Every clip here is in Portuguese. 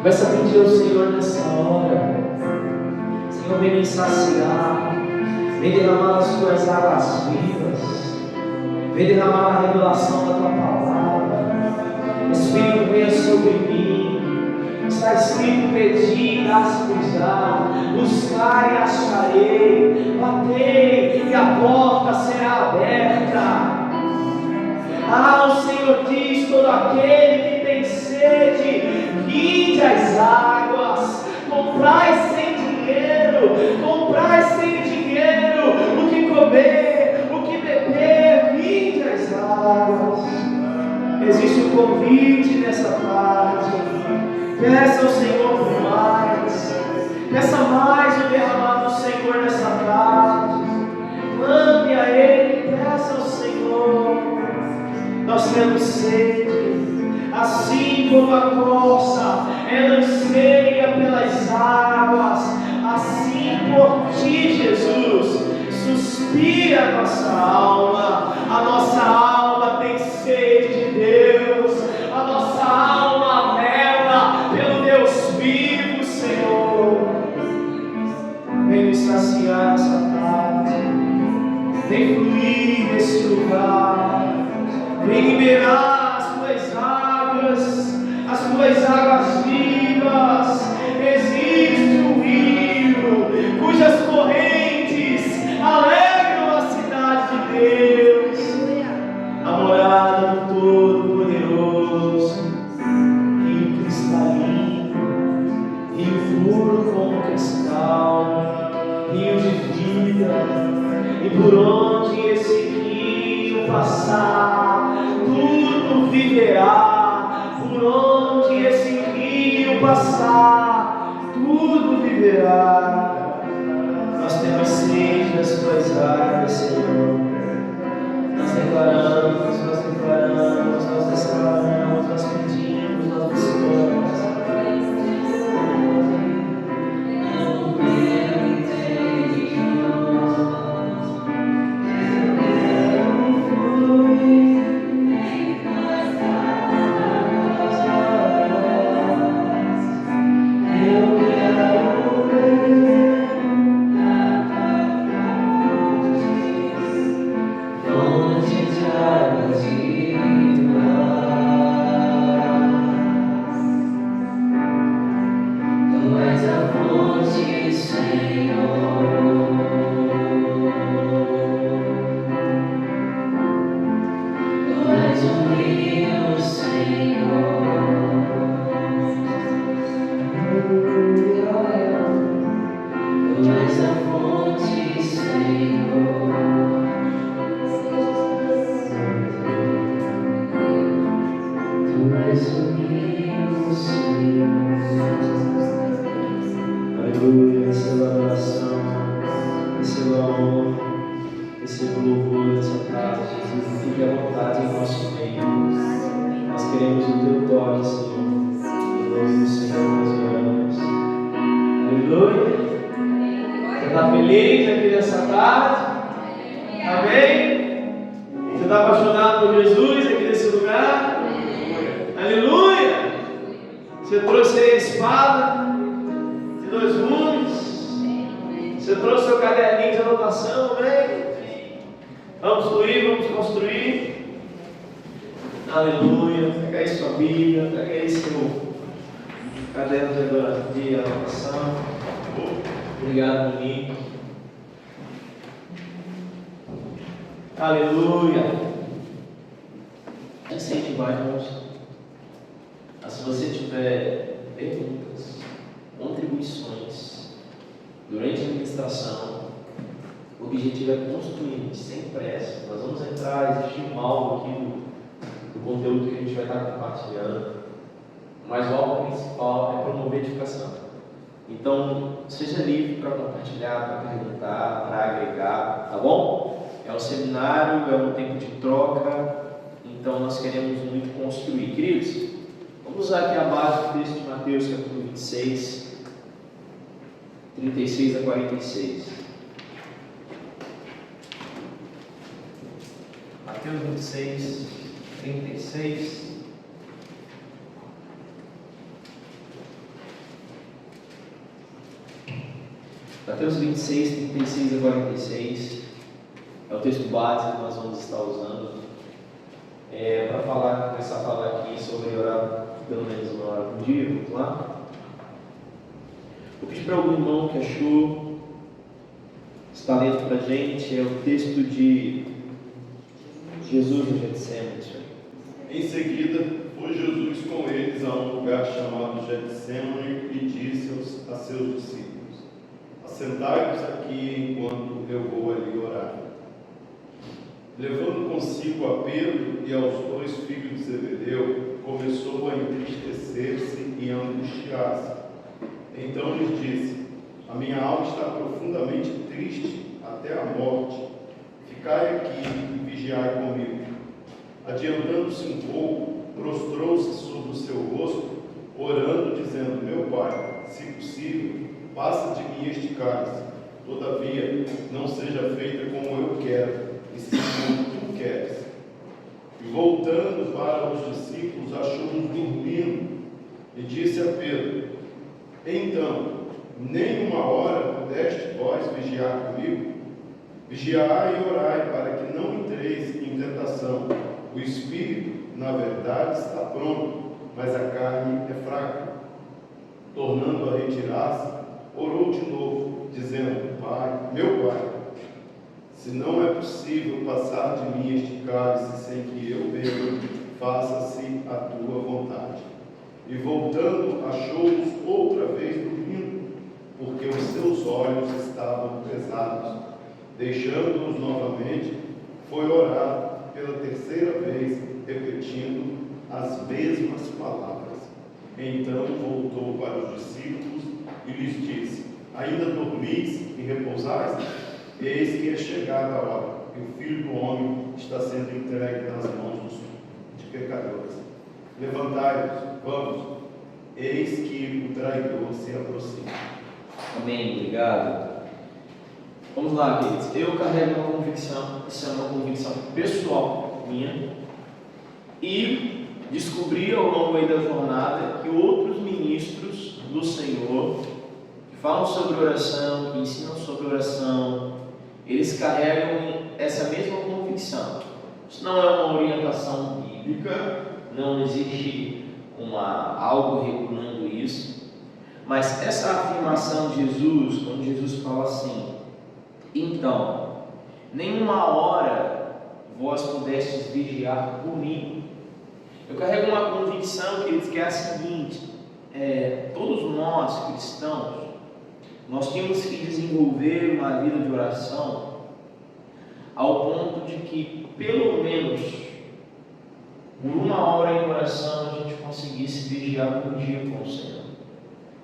Começa a pedir ao Senhor nessa hora. Senhor, vem me saciar. Vem derramar as tuas águas vivas. Vem derramar a revelação da tua palavra. Espírito, venha sobre mim. Está escrito: pedi, dá-se-vos-á, buscai e acharei, batei e a porta será aberta. Ah, o Senhor diz: todo aquele que tem sede, vinde às águas. Comprai sem dinheiro o que comer, o que beber, vinde às águas. Existe um convite nessa tarde. Peça ao Senhor por mais. Peça mais o derramar do Senhor nessa tarde. Clame a Ele, peça ao Senhor. Nós temos sede, assim como a corça ela anseia pelas águas, assim por ti, Jesus, suspira a nossa alma tem sede de Deus, a nossa alma anela pelo Deus vivo, Senhor. Vem nos saciar essa tarde, vem fluir nesse lugar. Vem liberar as tuas águas vivas. Existe um rio cujas por onde esse rio passar, tudo viverá. Por onde esse rio passar, tudo viverá. Nós temos sede das tuas águas, Senhor. Nós declaramos, nós declaramos, nós declaramos, nós pedimos, nós buscamos. Aleluia, receba a adoração, receba a honra, receba o louvor dessa tarde. Jesus, fique à vontade em nosso meio. Nós queremos o teu toque, Senhor. Em nome do Senhor nós oramos. Aleluia. Você está feliz aqui nessa tarde? Amém? Você está apaixonado por Jesus aqui nesse lugar? Aleluia. Você trouxe aí a espada de 2 gumes. Você trouxe seu caderninho de anotação, amém? Vamos fluir, vamos construir. Aleluia. Pega aí sua Bíblia, pega aí seu caderno de anotação. Obrigado, Monique. Aleluia. Incentivar, irmãos. Se você tiver perguntas, contribuições durante a ministração, o objetivo é construir, sem pressa. Nós vamos entrar, existe um alvo aqui do conteúdo que a gente vai estar compartilhando, mas o alvo principal é promover a edificação. Então, seja livre para compartilhar, para perguntar, para agregar, tá bom? É um seminário, é um tempo de troca, então nós queremos muito construir. Queridos, vamos usar aqui a base do texto de Mateus, capítulo 26, 36 a 46. Mateus 26, 36. Mateus 26, 36 a 46. É o texto base que nós vamos estar usando para começar a falar aqui sobre orar pelo menos 1 hora por dia. Vamos lá? Vou pedir para algum irmão que achou, está lendo para a gente, é o texto de Jesus no Getsemane. Em seguida, foi Jesus com eles a um lugar chamado Getsemane e disse a seus discípulos: assentai-vos aqui enquanto eu vou ali orar. Levando consigo a Pedro e aos 2 filhos de Zebedeu, começou a entristecer-se e a angustiar-se. Então lhes disse: a minha alma está profundamente triste até a morte. Ficai aqui e vigiai comigo. Adiantando-se um pouco, prostrou-se sobre o seu rosto, orando, dizendo: meu Pai, se possível, passa de mim este cálice. Todavia, não seja feita como eu quero, e sim como tu queres. E voltando para os discípulos, achou-os dormindo, e disse a Pedro: então, nem 1 hora pudeste vós vigiar comigo? Vigiai e orai, para que não entreis em tentação. O espírito, na verdade, está pronto, mas a carne é fraca. Tornando a retirar-se, orou de novo, dizendo: Pai, meu Pai, se não é possível passar de mim este cálice sem que eu beba, faça-se a tua vontade. E voltando, achou-os outra vez dormindo, porque os seus olhos estavam pesados. Deixando-os novamente, foi orar pela terceira vez, repetindo as mesmas palavras. Então voltou para os discípulos e lhes disse: ainda dormis e repousais? Eis que é chegada a hora, e o Filho do Homem está sendo entregue nas mãos de pecadores. Levantai-vos, vamos, eis que o traidor se aproxima. Amém, obrigado. Vamos lá, queridos. Eu carrego uma convicção, isso é uma convicção pessoal minha, e descobri ao longo aí da jornada que outros ministros do Senhor, que falam sobre oração, que ensinam sobre oração, eles carregam essa mesma convicção. Isso não é uma orientação bíblica, não existe algo regulando isso, mas essa afirmação de Jesus, quando Jesus fala assim: então, nenhuma hora vós pudestes vigiar comigo. Eu carrego uma convicção, queridos, que é a seguinte: todos nós cristãos, nós temos que desenvolver uma vida de oração ao ponto de que, pelo menos, por uma hora em oração, a gente conseguisse vigiar por dia com o Senhor.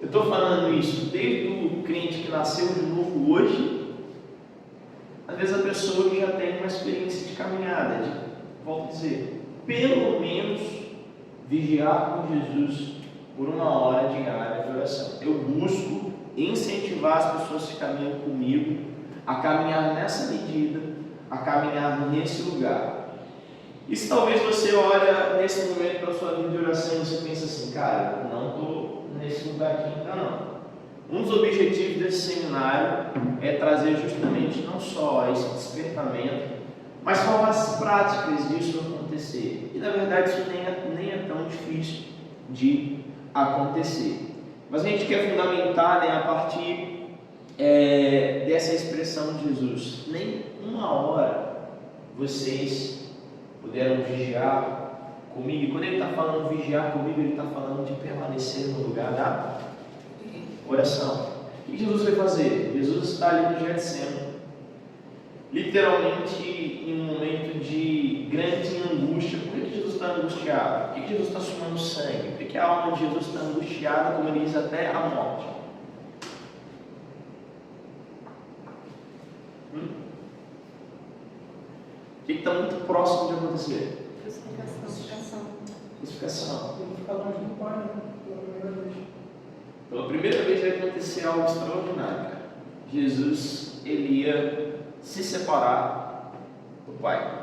Eu estou falando isso desde o crente que nasceu de novo hoje, às vezes a pessoa que já tem uma experiência de caminhada, volto a dizer, pelo menos vigiar com Jesus por uma hora diária de oração. Eu busco incentivar as pessoas que caminham comigo a caminhar nessa medida, a caminhar nesse lugar. E se talvez você olha nesse momento para a sua vida de oração e você pensa assim: cara, não estou nesse lugar aqui ainda não. Um dos objetivos desse seminário é trazer justamente não só esse despertamento, mas formas práticas disso acontecer. E na verdade isso nem é tão difícil de acontecer. Mas a gente quer fundamentar, a partir dessa expressão de Jesus: nem uma hora vocês puderam vigiar comigo. E quando ele está falando vigiar comigo, ele está falando de permanecer no lugar da oração. O que Jesus vai fazer? Jesus está ali no Getsemane, literalmente em um momento de grande angústia. Por que Jesus está angustiado? Por que Jesus está suando sangue? Por que a alma de Jesus está angustiada, como ele diz, até a morte? O que está muito próximo de acontecer? Crucificação. Ele fica longe do Pai, né? Pela primeira vez. Pela primeira vez vai acontecer algo extraordinário, cara. Jesus, ele ia se separar do Pai.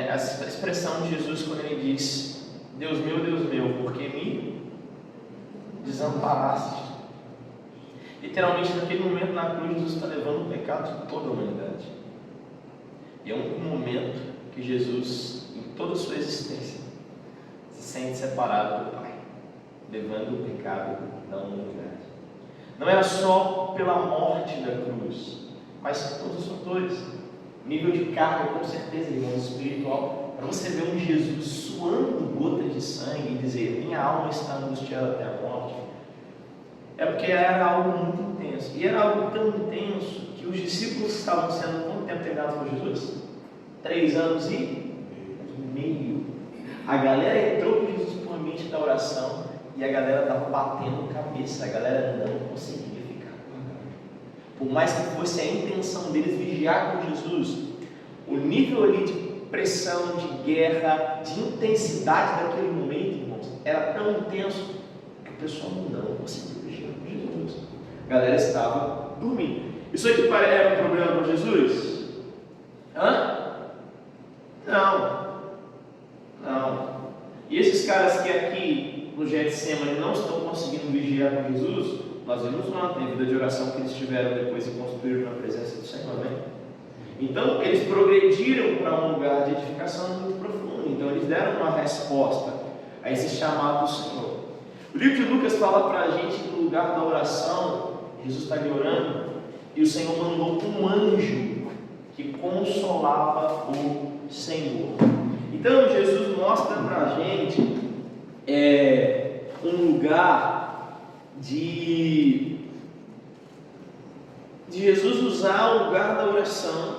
Essa expressão de Jesus, quando ele diz: Deus meu, por que me desamparaste? Literalmente, naquele momento na cruz, Jesus está levando o pecado de toda a humanidade. E é um momento que Jesus, em toda a sua existência, se sente separado do Pai, levando o pecado da humanidade. Não era só pela morte da cruz, mas todos os fatores. Nível de carga, com certeza, irmão, espiritual, para você ver um Jesus suando gotas de sangue e dizer: minha alma está angustiada até a morte, é porque era algo muito intenso. E era algo tão intenso que os discípulos estavam sendo quanto tempo treinados por Jesus? 3 anos e meio. A galera entrou com Jesus para o ambiente da oração e a galera estava batendo cabeça, a galera não conseguia ficar. Por mais que fosse a intenção deles vigiar com Jesus, o nível ali de pressão, de guerra, de intensidade daquele momento, irmãos, era tão intenso que o pessoal não conseguia vigiar com Jesus. A galera estava dormindo. Isso aqui era um problema para Jesus? Não. E esses caras que aqui no Getsemane não estão conseguindo vigiar com Jesus, nós vimos ontem a vida de oração que eles tiveram depois e construíram na presença do Senhor, né? Então eles progrediram para um lugar de edificação muito profundo. Então eles deram uma resposta a esse chamado do Senhor. O livro de Lucas fala para a gente que no lugar da oração, Jesus está ali orando e o Senhor mandou um anjo que consolava o Senhor. Então Jesus mostra para a gente um lugar de Jesus usar o lugar da oração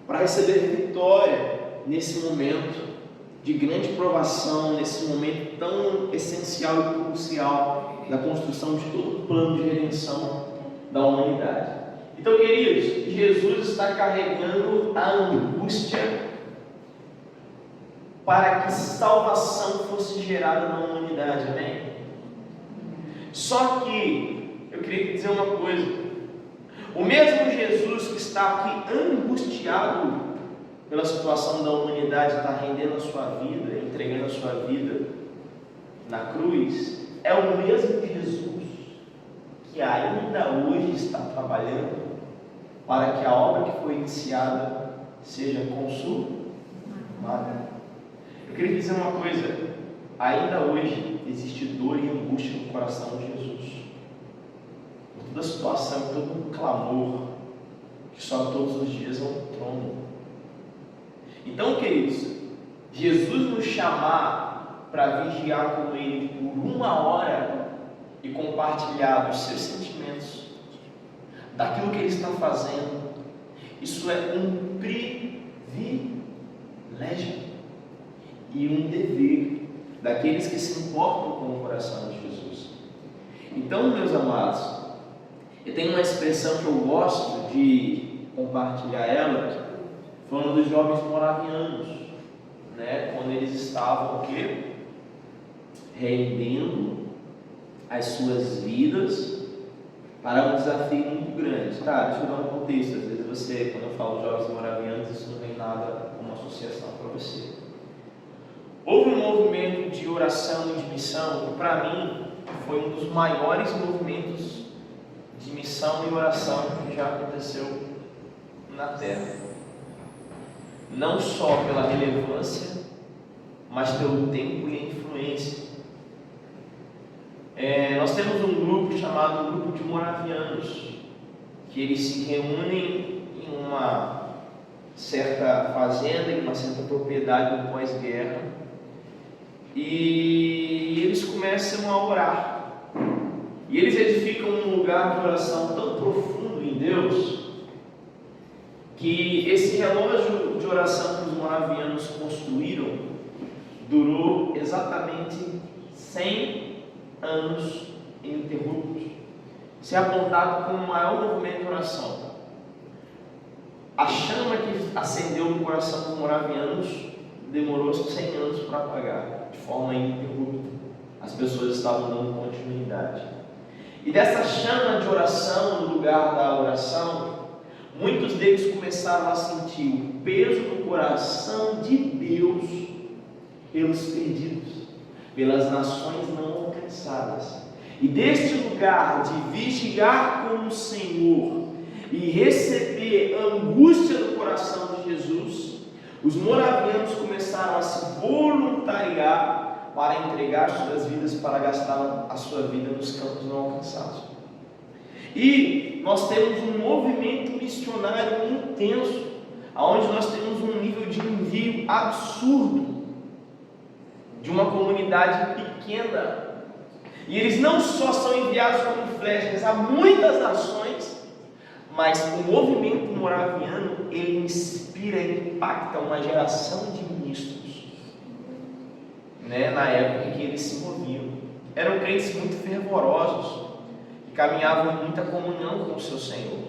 para receber vitória nesse momento de grande provação, nesse momento tão essencial e crucial da construção de todo o plano de redenção da humanidade. Então, queridos, Jesus está carregando a angústia para que salvação fosse gerada na humanidade, amém? Só que, eu queria dizer uma coisa, o mesmo Jesus que está aqui angustiado pela situação da humanidade, está rendendo a sua vida, entregando a sua vida na cruz, é o mesmo Jesus que ainda hoje está trabalhando para que a obra que foi iniciada seja consumada. Eu queria dizer uma coisa, ainda hoje existe dor e angústia no coração de Jesus, por toda a situação, todo um clamor que sobe todos os dias ao trono. Então, queridos, Jesus nos chamar para vigiar com Ele por 1 hora e compartilhar dos seus sentimentos, daquilo que Ele está fazendo, isso é um privilégio e um dever daqueles que se importam com o coração de Jesus. Então, meus amados, eu tenho uma expressão que eu gosto de compartilhar ela, falando dos jovens moravianos, quando eles estavam o quê? Rendendo as suas vidas para um desafio muito grande. Tá, deixa eu dar um contexto. Às vezes você, quando eu falo jovens moravianos, isso não vem nada como associação para você. Houve um movimento de oração e de missão que, para mim, foi um dos maiores movimentos de missão e oração que já aconteceu na Terra. Não só pela relevância, mas pelo tempo e a influência. Nós temos um grupo chamado Grupo de Moravianos, que eles se reúnem em uma certa fazenda, em uma certa propriedade no pós-guerra, e eles começam a orar. E eles edificam um lugar de oração tão profundo em Deus, que esse relógio de oração que os moravianos construíram durou exatamente 100 anos ininterruptos. Isso é apontado como o maior movimento de oração. A chama que acendeu no coração dos moravianos demorou 100 anos para apagar, de forma ininterrupta. As pessoas estavam dando continuidade. E dessa chama de oração, no lugar da oração, muitos deles começaram a sentir o peso no coração de Deus pelos perdidos, pelas nações não alcançadas. E deste lugar de vigiar com o Senhor e receber a angústia do coração de Jesus, os moravianos começaram a se voluntariar para entregar suas vidas, para gastar a sua vida nos campos não alcançados. E nós temos um movimento missionário intenso, onde nós temos um nível de envio absurdo de uma comunidade pequena. E eles não só são enviados como flechas a muitas nações, mas o movimento moraviano, ele inspira e impacta uma geração de ministros, na época em que eles se moviam. Eram crentes muito fervorosos, caminhavam em muita comunhão com o seu Senhor.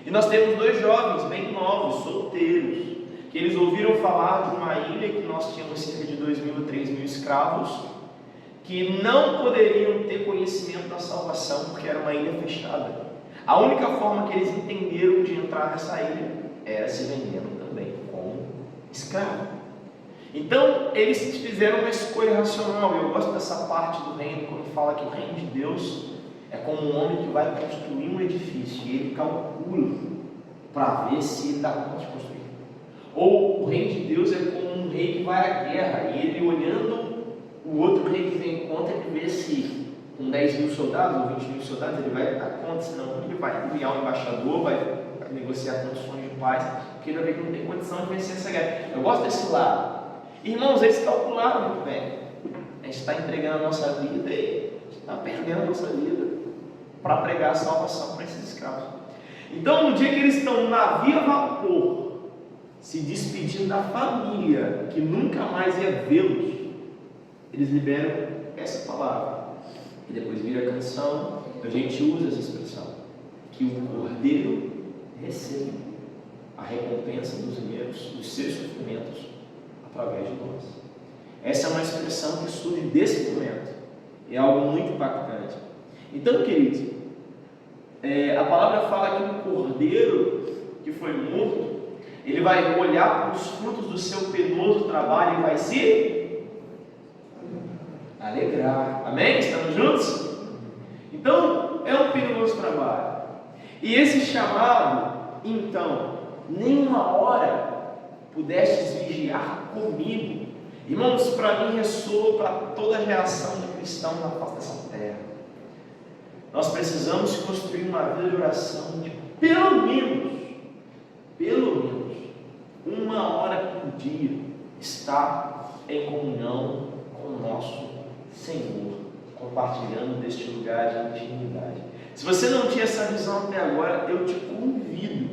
E nós temos 2 jovens bem novos, solteiros, que eles ouviram falar de uma ilha que nós tínhamos cerca de 2.000 a 3.000 escravos, que não poderiam ter conhecimento da salvação porque era uma ilha fechada. A única forma que eles entenderam de entrar nessa ilha era se vendendo também como escravo. Então eles fizeram uma escolha racional. Eu gosto dessa parte do reino, quando fala que o reino de Deus é como um homem que vai construir um edifício e ele calcula para ver se ele dá conta de construir. Ou o reino de Deus é como um rei que vai à guerra e ele, olhando o outro rei que vem contra, ele vê se com 10.000 soldados ou 20.000 soldados ele vai dar conta, senão ele vai enviar um embaixador, vai negociar condições de paz, porque ele vai ver que não tem condição de vencer essa guerra. Eu gosto desse lado. Irmãos, eles calcularam muito bem. A gente está entregando a nossa vida e está perdendo a nossa vida para pregar a salvação para esses escravos. Então, no dia que eles estão no navio a vapor, se despedindo da família, que nunca mais ia vê-los, eles liberam essa palavra. E depois vira a canção, a gente usa essa expressão, que o Cordeiro recebe a recompensa dos seus sofrimentos através de nós. Essa é uma expressão que surge desse momento. É algo muito impactante. Então, queridos, a palavra fala que o Cordeiro que foi morto, ele vai olhar para os frutos do seu penoso trabalho e vai se alegrar. Amém? Estamos juntos? Então, é um penoso trabalho. E esse chamado, então, nenhuma hora pudestes vigiar comigo. Irmãos, para mim ressoa para toda a reação de cristão na face dessa terra. Nós precisamos construir uma vida de oração de pelo menos, uma hora por dia estar em comunhão com o nosso Senhor, compartilhando deste lugar de intimidade. Se você não tinha essa visão até agora, eu te convido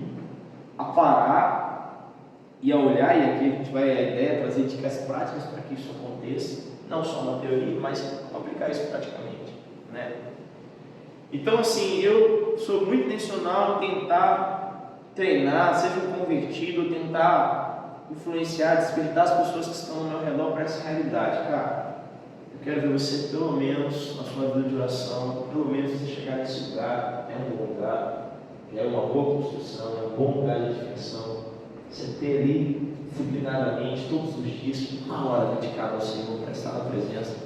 a parar e a olhar, e aqui a ideia é trazer dicas práticas para que isso aconteça, não só na teoria, mas aplicar isso praticamente, né? Então, assim, eu sou muito intencional em tentar treinar, seja um convertido, tentar influenciar, despertar as pessoas que estão ao meu redor para essa realidade. Cara, eu quero ver você, pelo menos, na sua vida de oração, pelo menos você chegar nesse lugar, é um bom lugar, é uma boa construção, é um bom lugar de edificação. Você ter ali, disciplinadamente, todos os dias, uma hora dedicada ao Senhor, para estar na presença,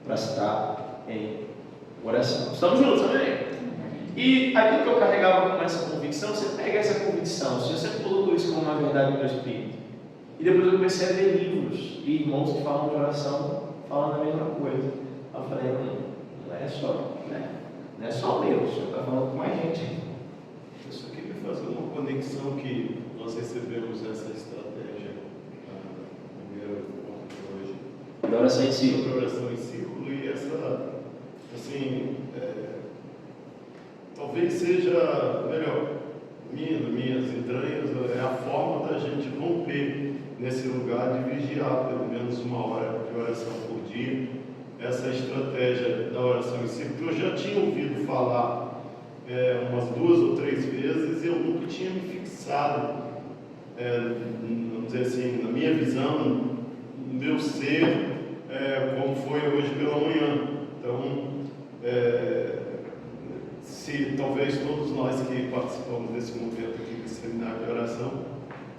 para estar em oração. Estamos juntos, amém? E aquilo que eu carregava com essa convicção, você pega essa convicção, se você colocou isso como uma verdade no meu espírito, e depois eu comecei a ver livros e irmãos que falam de oração, falando a mesma coisa. Eu falei, não é só, né? Não é só meu, o Senhor está falando com mais gente. Eu só queria fazer uma conexão que nós recebemos essa estratégia primeiro hoje. Da oração em círculo. Da oração em círculo, e essa, assim, talvez seja melhor, minhas entranhas, é a forma da gente romper nesse lugar de vigiar pelo menos uma hora de oração por dia. Essa estratégia da oração em círculo, eu já tinha ouvido falar umas 2 ou 3 vezes, e eu nunca tinha me fixado, vamos dizer assim, na minha visão, no meu ser, como foi hoje pela manhã. Então, se talvez todos nós que participamos desse momento aqui do seminário de oração,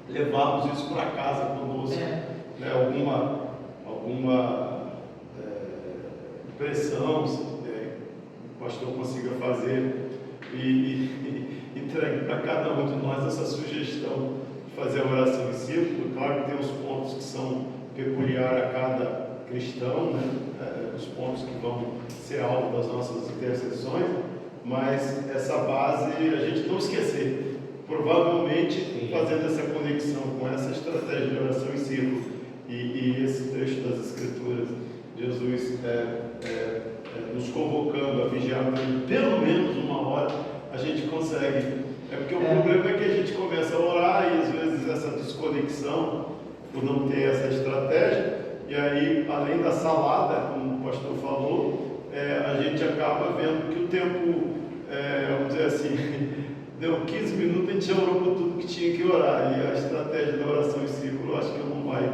levarmos isso para casa conosco, né? Alguma pressão, o pastor consiga fazer e entregue para cada um de nós essa sugestão de fazer a oração em círculo. Claro que tem os pontos que são peculiares a cada cristão, né? Os pontos que vão ser alvo das nossas intercessões, mas essa base a gente não esquecer. Provavelmente, fazendo essa conexão com essa estratégia de oração em círculo e esse trecho das Escrituras, Jesus nos convocando a vigiar pelo menos uma hora, a gente consegue. Porque o problema é que a gente começa a orar e às vezes essa desconexão, por não ter essa estratégia, e aí, além da salada, como o pastor falou, a gente acaba vendo que o tempo, vamos dizer assim, deu 15 minutos, a gente já orou por tudo que tinha que orar, e a estratégia da oração em círculo, eu acho que não vai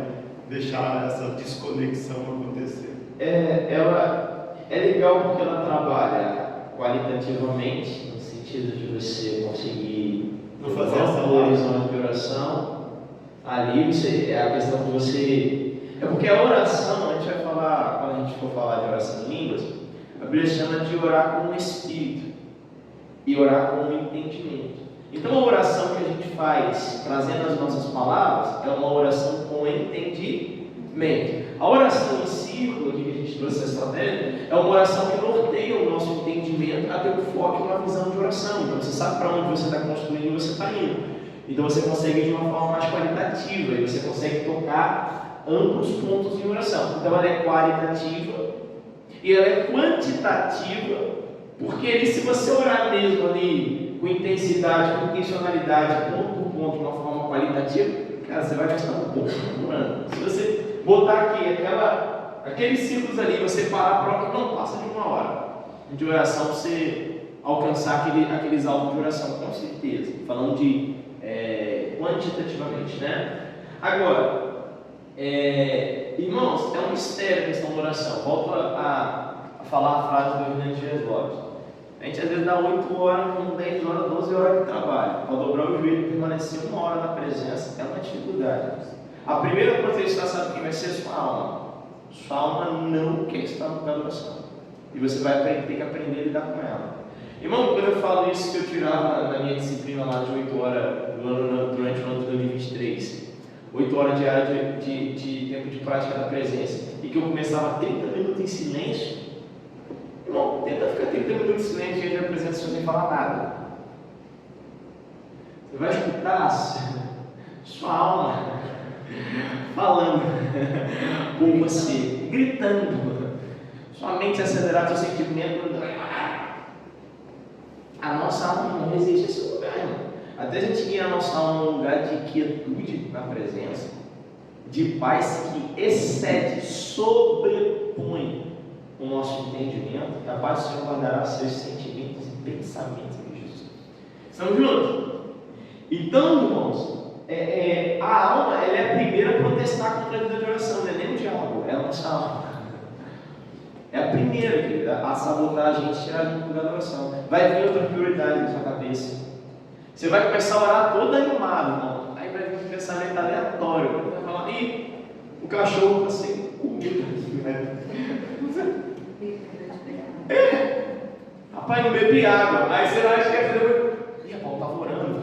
deixar essa desconexão acontecer. Ela é legal porque ela trabalha qualitativamente, no sentido de você conseguir não fazer essa horizonte de oração. Ali é a questão de você. É porque a oração, a gente vai falar, quando a gente for falar de oração em línguas, a Bíblia chama de orar com o Espírito e orar com o entendimento. Então a oração que a gente faz, trazendo as nossas palavras, é uma oração com entendimento. A oração em círculo, que a gente trouxe essa estratégia, é uma oração que norteia o nosso entendimento a ter um foco e uma visão de oração. Então você sabe para onde você está construindo e você está indo. Então você consegue de uma forma mais qualitativa e você consegue tocar amplos pontos em oração. Então ela é qualitativa e ela é quantitativa, porque se você orar mesmo ali, com intensidade, com intencionalidade, ponto por ponto, de uma forma qualitativa, cara, você vai gastar um pouco por ano. Se você botar aqui aqueles ciclos ali, você parar pronto, não passa de 1 hora de oração, você alcançar aqueles alvos de oração, com certeza. Falando de quantitativamente, né? Agora, irmãos, é um mistério a questão da oração. Volto a falar a frase do Hernandes Dias Lopes. A gente às vezes dá 8 horas, 10 horas, 12 horas de trabalho. Ao dobrar o joelho e permanecer 1 hora na presença, é uma dificuldade. A primeira protestação, sabe quem vai ser? Sua alma. Sua alma não quer estar no lugar da oração. E você vai ter que aprender a lidar com ela. Irmão, quando eu falo isso que eu tirava na minha disciplina lá de 8 horas durante o ano de 2023, 8 horas diárias de tempo de prática da presença, e que eu começava 30 minutos em silêncio, irmão, tenta ficar 30 minutos em silêncio diante da presença sem falar nada. Você vai escutar sua alma falando por você, gritando, sua mente acelerada, seu sentimento. A nossa alma não resiste a esse lugar, irmão. Até a gente guiar a nossa alma num lugar de quietude na presença, de paz que excede, sobrepõe o nosso entendimento, a paz do Senhor guardará seus sentimentos e pensamentos em Jesus. Estamos juntos? Então, irmãos, a alma ela é a primeira a protestar contra a vida de oração, não é nem o diabo, é a nossa alma. É a primeira, querida, a sabotar a gente, tirar a gente do lugar da oração. Vai vir outra prioridade na sua cabeça. Você vai começar a orar todo animado, irmão. Aí vai vir um pensamento aleatório. Você vai falar, o cachorro está sem comida. Rapaz, não bebi água. Aí você vai achar que rapaz, eu estava orando.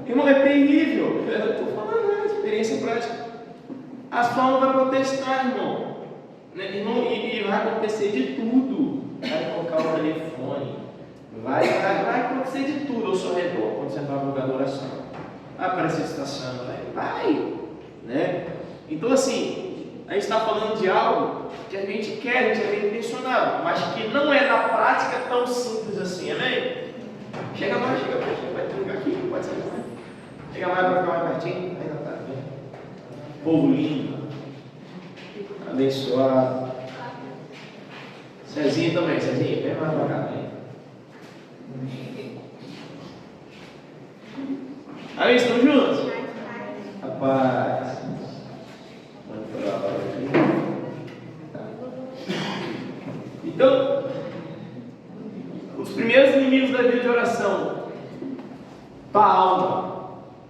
Irmão, é terrível. Eu estou falando, experiência prática. A sua alma vai protestar, irmão. E vai acontecer de tudo. Vai colocar o telefone. Vai acontecer de tudo ao seu redor quando você entrar no lugar da oração. Vai aparecer estação, vai. Né? Então, assim, a gente está falando de algo que a gente quer, a gente é bem intencionado, mas que não é na prática tão simples assim, amém? Chega mais, vai ter lugar aqui, pode ser mais. Chega mais para ficar mais pertinho, aí não tá bem. Povo lindo, abençoado. Cezinha também, Cezinha, vem mais para cá, vem. Aí, estamos juntos? Rapaz. Vamos para lá aqui. Então, os primeiros inimigos da vida de oração. Tua alma.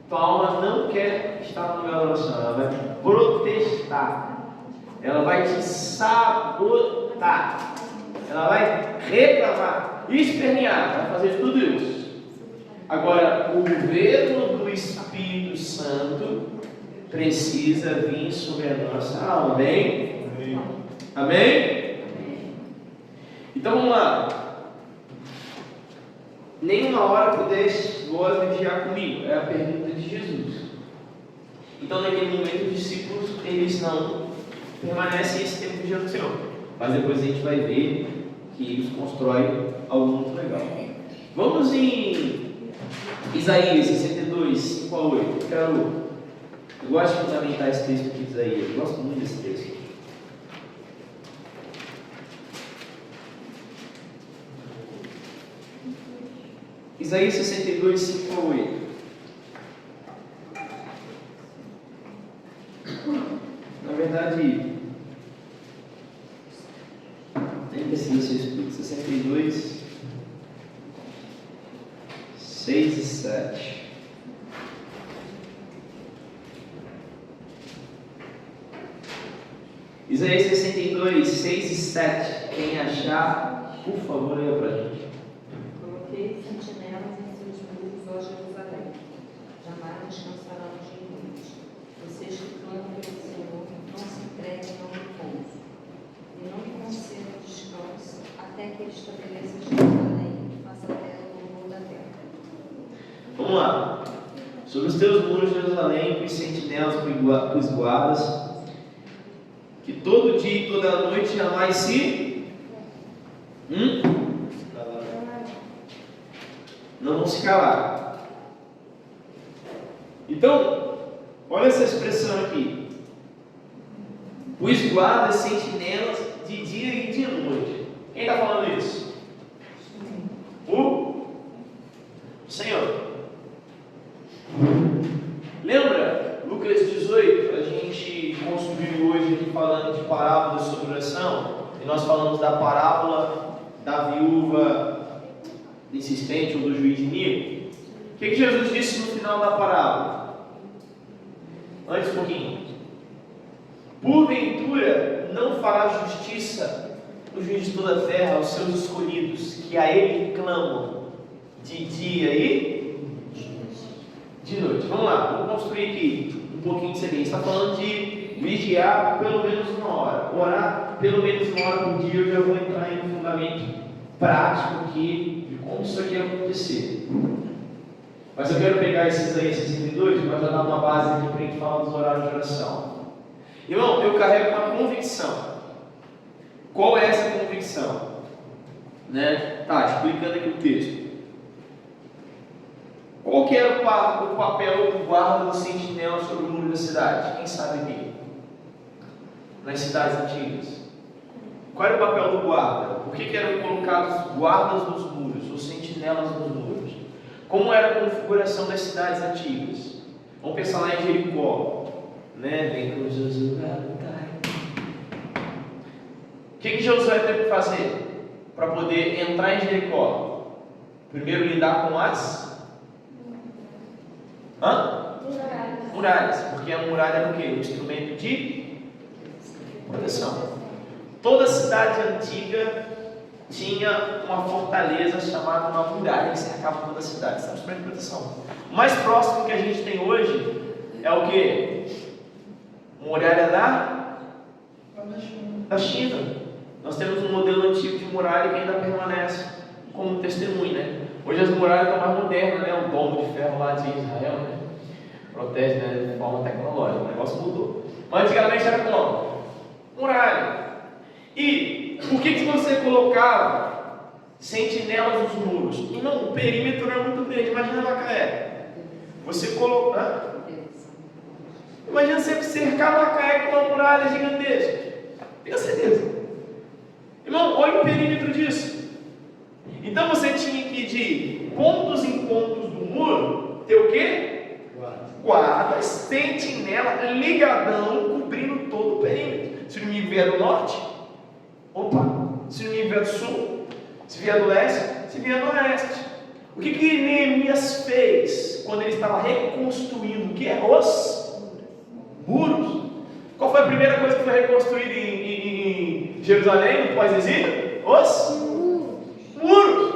Tua alma não quer estar no lugar da oração. Ela vai protestar. Ela vai te sabotar. Ela vai reclamar, espernear, vai fazer tudo isso. Agora, o governo do Espírito Santo precisa vir sobre a nossa alma. Amém? Amém? Então vamos lá. Nenhuma hora pudeste vós vigiar comigo. É a pergunta de Jesus. Então, naquele momento, os discípulos eles não permanecem esse tempo vigiando o Senhor. Mas depois a gente vai ver que eles constroem algo muito legal. Vamos em Isaías 62, 5 a 8. Eu gosto de fundamentar esse texto aqui de Isaías. Eu gosto muito desse texto. Isaías 62, 5 a 8. Na verdade, nem precisa ser escrito. 62, 6 e 7. Isaías 62, 6 e 7. Quem achar, por favor, leia para a gente. Coloquei sentinelas em seus muros, ó Jerusalém. Jamais descansarão de noite. Vocês que clamam pelo Senhor, não se entreguem ao repouso. E não concedam descanso até que ele estabeleça Jerusalém e faça dela o louvor da terra. Vamos lá. Sobre os teus muros, Jerusalém, os sentinelas, os guardas, que todo dia e toda noite jamais se não vão se calar. Então, olha essa expressão aqui. Os guardas sentinelas de dia e de noite. Quem está falando isso? O Senhor. Lembra Lucas 18? A gente construiu hoje aqui falando de parábolas sobre oração. E nós falamos da parábola da viúva insistente ou do juiz iníquo. O que Jesus disse no final da parábola? Antes um pouquinho. Porventura não fará justiça o juiz de toda a terra aos seus escolhidos, que a ele clamam de dia e de noite. Vamos lá, vamos construir aqui um pouquinho disso aqui. Está falando de vigiar pelo menos uma hora, orar pelo menos uma hora por dia. Eu já vou entrar em um fundamento prático aqui de como isso aqui vai acontecer. Mas eu quero pegar esses 62 para já dar uma base aqui para a gente falar dos horários de oração. Irmão, eu carrego uma convicção. Qual é essa convicção? Tá, explicando aqui o texto. Qual que era o papel do guarda do sentinela sobre o muro da cidade? Quem sabe aqui? Nas cidades antigas. Qual era o papel do guarda? Por que eram colocados guardas nos muros, ou sentinelas nos muros? Como era a configuração das cidades antigas? Vamos pensar lá em Jericó. Vem com Josué. O que Josué teve que fazer para poder entrar em Jericó? Primeiro lidar com as muralhas, porque a muralha era o quê? Um instrumento de proteção. Toda cidade antiga tinha uma fortaleza chamada uma muralha que cercava toda a cidade. Isso é um instrumento de proteção. O mais próximo que a gente tem hoje é o quê? Muralha da China. Nós temos um modelo antigo de muralha que ainda permanece como testemunho, né? Hoje as muralhas estão mais modernas, né? O domo de ferro lá de Israel, né? Protege, né? De forma tecnológica. O negócio mudou. Mas antigamente era como? Muralha. E por que você colocava sentinelas nos muros? E não, o perímetro era muito grande. Imagina Macaé. Você coloca. Imagina você cercar Macaé com uma muralha gigantesca. Tenho certeza. Irmão, olha o perímetro disso. Então você tinha que de pontos em pontos do muro ter o quê? Guarda, sentinela, ligadão, cobrindo todo o perímetro. Se o inimigo vier do norte, se o inimigo vier do sul, se vier do leste, se vier do oeste. O que Neemias fez quando ele estava reconstruindo o que? Os muros. Qual foi a primeira coisa que foi reconstruída em Jerusalém, no pós-exílio? Os muros.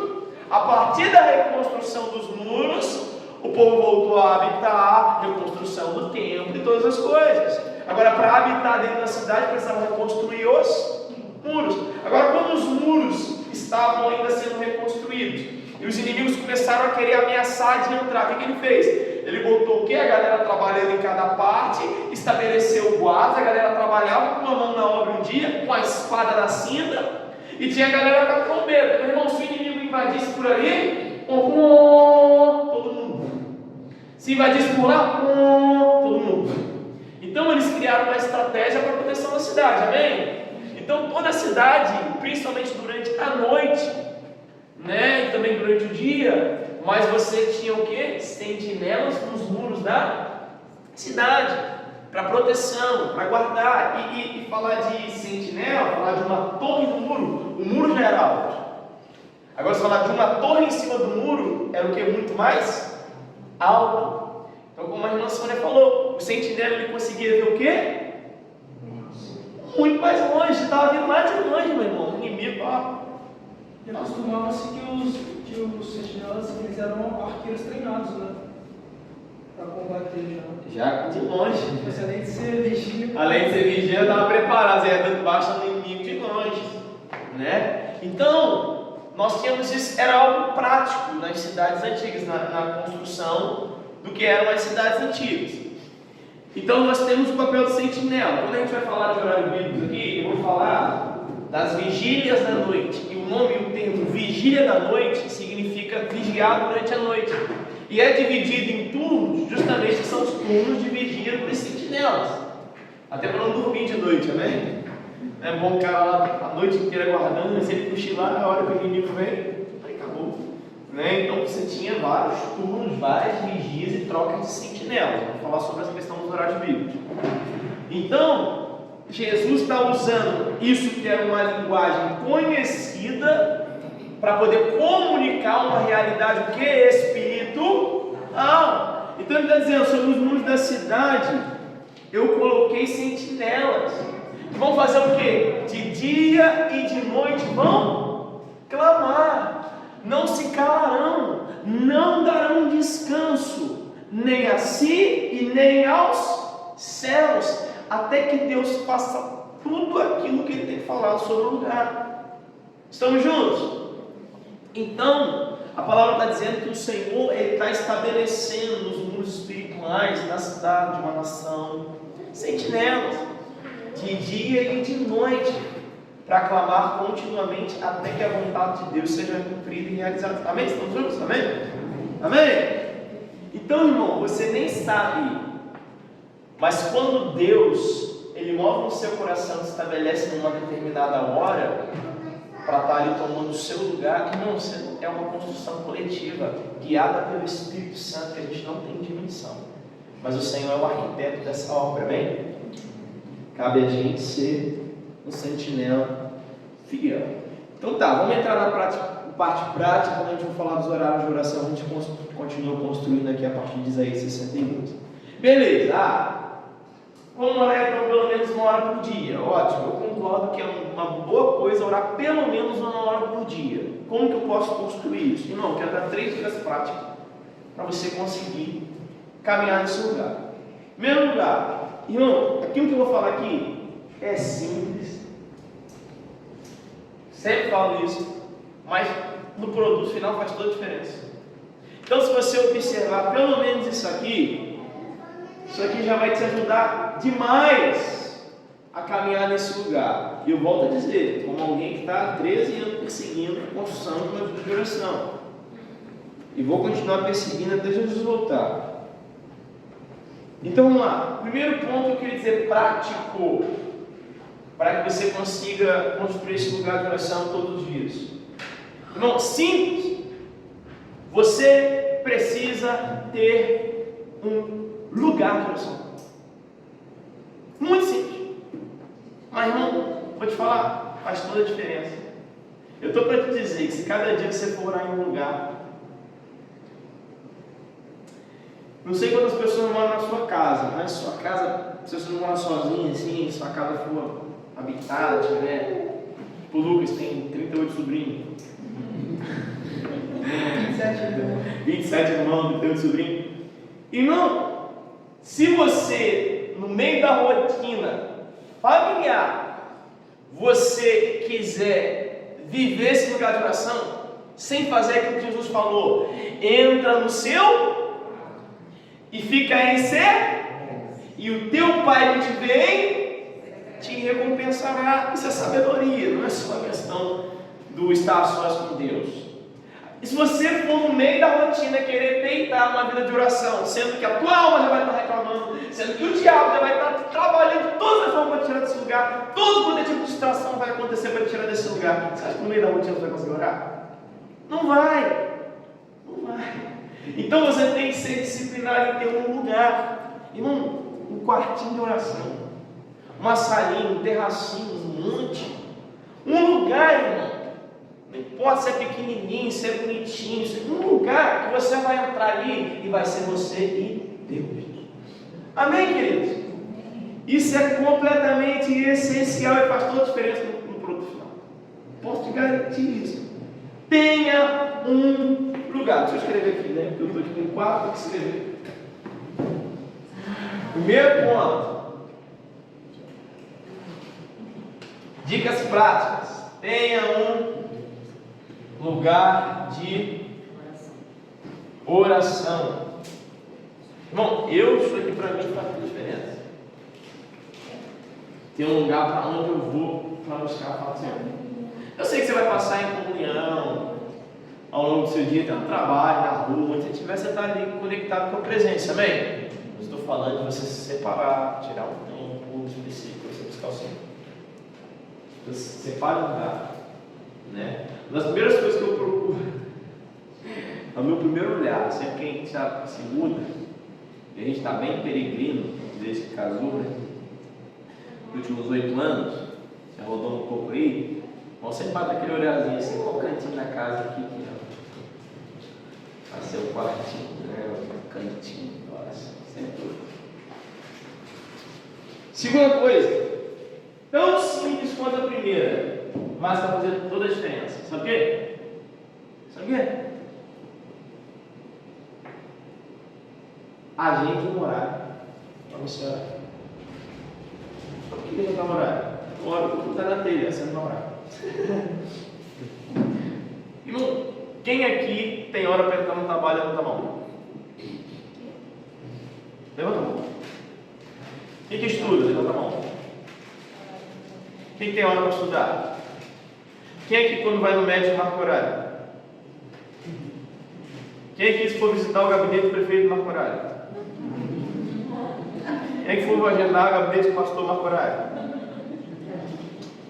A partir da reconstrução dos muros, o povo voltou a habitar, reconstrução do templo e todas as coisas. Agora, para habitar dentro da cidade, precisava reconstruir os muros. Agora, quando os muros estavam ainda sendo reconstruídos, e os inimigos começaram a querer ameaçar de entrar, o que ele fez? Ele botou o que? A galera trabalhando em cada parte, estabeleceu guardas, a galera trabalhava com uma mão na obra um dia, com a espada na cinta, e tinha a galera com a trombeta. Meu irmão, se o inimigo invadisse por ali, todo mundo. Se invadisse por lá, todo mundo. Então eles criaram uma estratégia para a proteção da cidade, amém? Então toda a cidade, principalmente durante a noite, e também durante o dia, mas você tinha o que? Sentinelas nos muros da cidade, para proteção, para guardar. E falar de sentinela, falar de uma torre no muro, o muro já era alto. Agora, se falar de uma torre em cima do muro, era o que? Muito mais alto. Então, como a irmã Sônia falou, o sentinela ele conseguia ver o quê? Muito mais longe, estava vindo lá de longe, meu irmão, o inimigo. E costumava-se que os sentinelas eles eram arqueiros treinados, né? Para combater já de longe. Mas além de ser vigia. Além de ser vigia, estava preparado, você ia dando baixa no inimigo de longe, né? Então, nós tínhamos isso, era algo prático nas cidades antigas, na construção do que eram as cidades antigas. Então, nós temos o papel do sentinela. Quando a gente vai falar de horário bíblico aqui, eu vou falar das vigílias da noite. E o nome, o termo vigília da noite, significa fica vigiado durante a noite. E é dividido em turnos, justamente que são os turnos de vigia por sentinelas. Até para não dormir de noite, amém? É bom o cara lá a noite inteira guardando, se ele cochilar, a hora que o inimigo vem, aí acabou. Né? Então você tinha vários turnos, várias vigias e trocas de sentinelas. Vamos falar sobre essa questão dos horários bíblicos. Então, Jesus está usando isso que é uma linguagem conhecida para poder comunicar uma realidade, o que é espiritual. Então ele está dizendo, sobre os muros da cidade, eu coloquei sentinelas, que vão fazer o quê? De dia e de noite vão clamar, não se calarão, não darão descanso, nem a si e nem aos céus, até que Deus faça tudo aquilo que Ele tem falado sobre o lugar. Estamos juntos? Então, a palavra está dizendo que o Senhor está estabelecendo nos muros espirituais da cidade, de uma nação, sentinelas, de dia e de noite, para clamar continuamente até que a vontade de Deus seja cumprida e realizada. Amém? Estamos juntos? Amém? Amém? Então, irmão, você nem sabe, mas quando Deus, Ele move no seu coração, se estabelece numa determinada hora, para estar ali tomando o seu lugar, irmão, é uma construção coletiva, guiada pelo Espírito Santo, que a gente não tem dimensão. Mas o Senhor é o arquiteto dessa obra, amém? Cabe a gente ser um sentinela fiel. Então tá, vamos entrar na parte prática. Quando a gente for falar dos horários de oração, a gente continua construindo aqui a partir de Isaías 62. Beleza, vamos orar então pelo menos 1 hora por dia. Ótimo, eu concordo que é uma boa coisa orar pelo menos 1 hora por dia. Como que eu posso construir isso? Irmão, eu quero dar 3 dicas práticas para você conseguir caminhar nesse lugar. Primeiro lugar, irmão, aquilo que eu vou falar aqui é simples. Sempre falo isso, mas no produto final faz toda a diferença. Então, se você observar pelo menos isso aqui já vai te ajudar demais a caminhar nesse lugar. E eu volto a dizer, como alguém que está há 13 anos perseguindo a construção de uma vida de oração, e vou continuar perseguindo até Jesus voltar. Então vamos lá. Primeiro ponto eu queria dizer prático, para que você consiga construir esse lugar de oração todos os dias. Irmão, simples. Você precisa ter um lugar de oração. Muito simples. Mas irmão, vou te falar, faz toda a diferença. Eu estou para te dizer que se cada dia que você for orar em um lugar, não sei quantas pessoas moram na sua casa, mas sua casa, se você não morar sozinho assim, sua casa for habitada, tiver, o Lucas tem 38 sobrinhos, 27 irmãos, 38 sobrinhos. Irmão, se você, no meio da rotina familiar, você quiser viver esse lugar de oração, sem fazer aquilo que Jesus falou, entra no seu e fica em ser, e o teu Pai que te vê te recompensará. Isso é sabedoria, não é só a questão do estar sós com Deus. E se você for no meio da rotina querer deitar uma vida de oração, sendo que a tua alma já vai estar reclamando, sendo que o diabo já vai estar trabalhando de todas as formas para te tirar desse lugar, todo quanto é tipo de distração vai acontecer para te tirar desse lugar, você acha que no meio da rotina você vai conseguir orar? Não vai. Não vai. Então você tem que ser disciplinado em ter um lugar, irmão, um quartinho de oração, uma salinha, um terracinho, um monte, um lugar, irmão. Não importa se é pequenininho, se é bonitinho, um lugar que você vai entrar ali e vai ser você e Deus. Amém, queridos? Isso é completamente essencial e faz toda a diferença no produto final. Posso te garantir isso. Tenha um lugar. Deixa eu escrever aqui, né? Porque eu estou aqui com 4 para escrever. Primeiro ponto. Dicas práticas. Tenha um lugar de oração. Irmão, isso aqui para mim faz toda a diferença. Ter um lugar para onde eu vou para buscar a palavra do Senhor. Eu sei que você vai passar em comunhão, ao longo do seu dia, até no trabalho, na rua, onde você estiver, você está ali conectado com a presença, amém? Eu estou falando de você se separar, tirar um tempo específico para você buscar o Senhor. Você separa um lugar, né? Uma das primeiras coisas que eu procuro, ao meu primeiro olhar, sempre que a gente já se muda, e a gente está bem peregrino, desde que casou, né? Nos últimos 8 anos, já rodou um pouco aí, vamos sempre bater aquele olharzinho assim, qual cantinho da casa aqui, vai ser o quartinho, né? O cantinho, nossa, sempre. Segunda coisa, tão simples quanto a primeira, mas vai fazer toda a diferença. Sabe o quê? Sabe o quê? Agende um horário para você orar. Por que tem que dar um horário? Uma hora que está na telha, você não orar. Irmão, quem aqui tem hora para entrar no trabalho? Levanta a mão. Levanta a mão. Quem que estuda? Levanta a mão. Quem tem hora para estudar? Quem aqui quando vai no médico marca horário? Quem aqui se for visitar o gabinete do prefeito marca horário? Quem aqui for agendar o gabinete do pastor marca horário?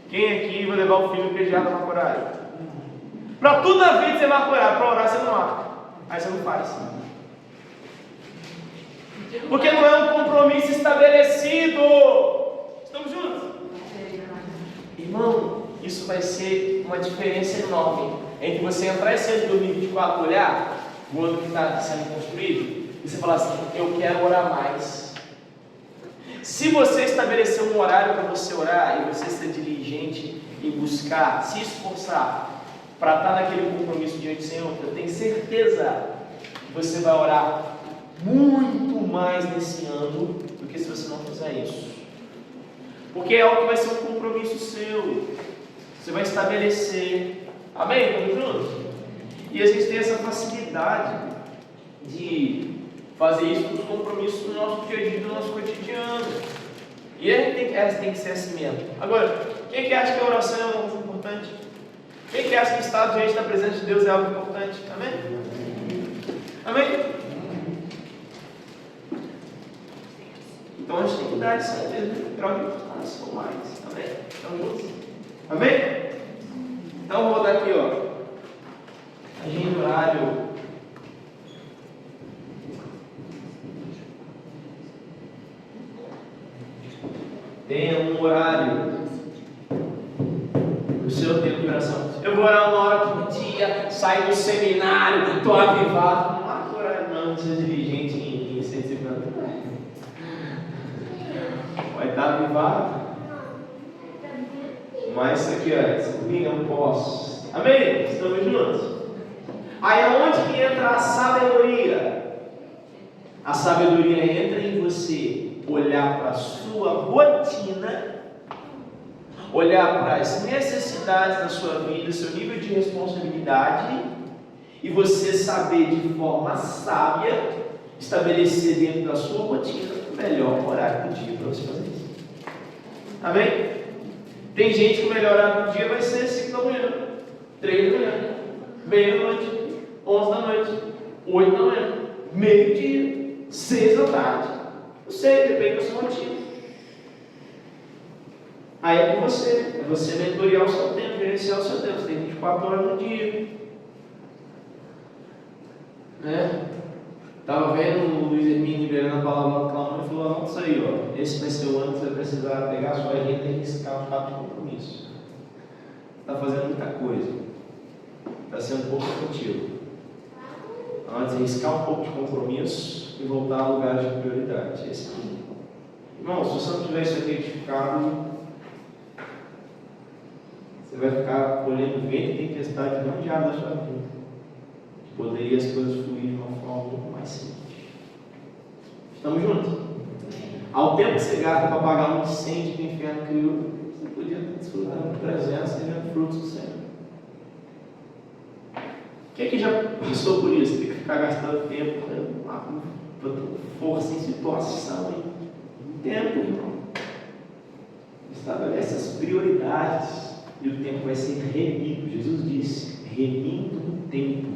Quem aqui vai levar o filho pediatra marca horário? Para tudo na vida você marca horário, para orar você não marca. Aí você não faz. Porque não é um compromisso estabelecido. Estamos juntos? Irmão, isso vai ser uma diferença enorme entre você entrar esse ano de 2024, olhar o ano que está sendo construído e você falar assim: eu quero orar mais. Se você estabelecer um horário para você orar e você ser diligente em buscar, se esforçar para estar naquele compromisso diante do Senhor, eu tenho certeza que você vai orar muito mais nesse ano do que se você não fizer isso. Porque é algo que vai ser um compromisso seu. Você vai estabelecer. Amém? Estamos juntos? E a gente tem essa facilidade de fazer isso nos compromissos do nosso dia a dia, do nosso cotidiano. E tem que ser assim mesmo. Agora, quem que acha que a oração é algo muito importante? Quem que acha que o estado diante da presença de Deus é algo importante? Amém? Amém? Então a gente tem que dar esse grau de importância ou mais. Amém? Estamos juntos? Amém? Então vou botar aqui, ó. Agenda horário. Tenha um horário no seu tempo de oração. Eu vou orar 1 hora por dia, saio do seminário, estou avivado. Não há horário não, não precisa de dirigente em 150. Vai estar avivado. Mas isso aqui, ó, domingo eu não posso. Amém? Estamos juntos? Aí aonde que entra a sabedoria? A sabedoria entra em você olhar para a sua rotina, olhar para as necessidades da sua vida, seu nível de responsabilidade, e você saber de forma sábia estabelecer dentro da sua rotina o melhor horário do dia para você fazer isso. Amém? Tem gente que o melhor horário do dia vai ser 5 da manhã, 3 da manhã, meia-noite, 11 da noite, 8 da manhã, meio-dia, 6 da tarde. Não sei, depende da sua rotina. Aí é com você. É você mentorear o seu tempo, gerenciar o seu tempo. Você tem 24 horas no dia. Né? Estava vendo o Luiz Hermínio liberando a palavra clamando e falou: não, isso aí, ó. Esse vai ser o ano que você vai precisar pegar a sua agenda e riscar um fato de compromisso. Está fazendo muita coisa. Está sendo um pouco efetivo. Antes de riscar um pouco de compromisso e voltar a lugares de prioridade. Esse aqui. Irmão, se você não tiver isso aqui edificado, você vai ficar colhendo vento e tempestade não diária da sua vida. Poderia as coisas fluir de uma forma um pouco mais simples. Estamos juntos? Ao tempo que você gasta para apagar um incêndio que o inferno criou, você podia estar desfrutando da presença e vendo frutos do Senhor. Quem é que já pensou por isso? Tem que ficar gastando tempo, força em situação, em tempo, irmão. Estabelece as prioridades e o tempo vai ser remido. Jesus disse: remindo o tempo,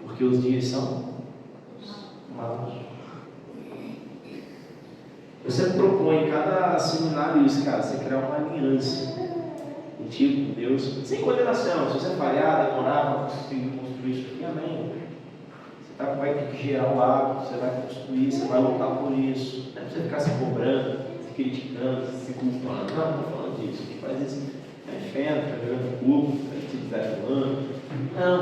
porque os dias são maus. Eu sempre proponho em cada seminário isso, cara, você criar uma aliança contigo, com Deus, sem condenação. Se você falhar, demorar para construir isso aqui, amém. Você vai ter que gerar o hábito, você vai construir, você vai lutar por isso. Não é para você ficar se cobrando, se criticando, se culpando. Não, não estou falando disso. A gente faz isso, é fé, está jogando culpa, está te desanimando. Não,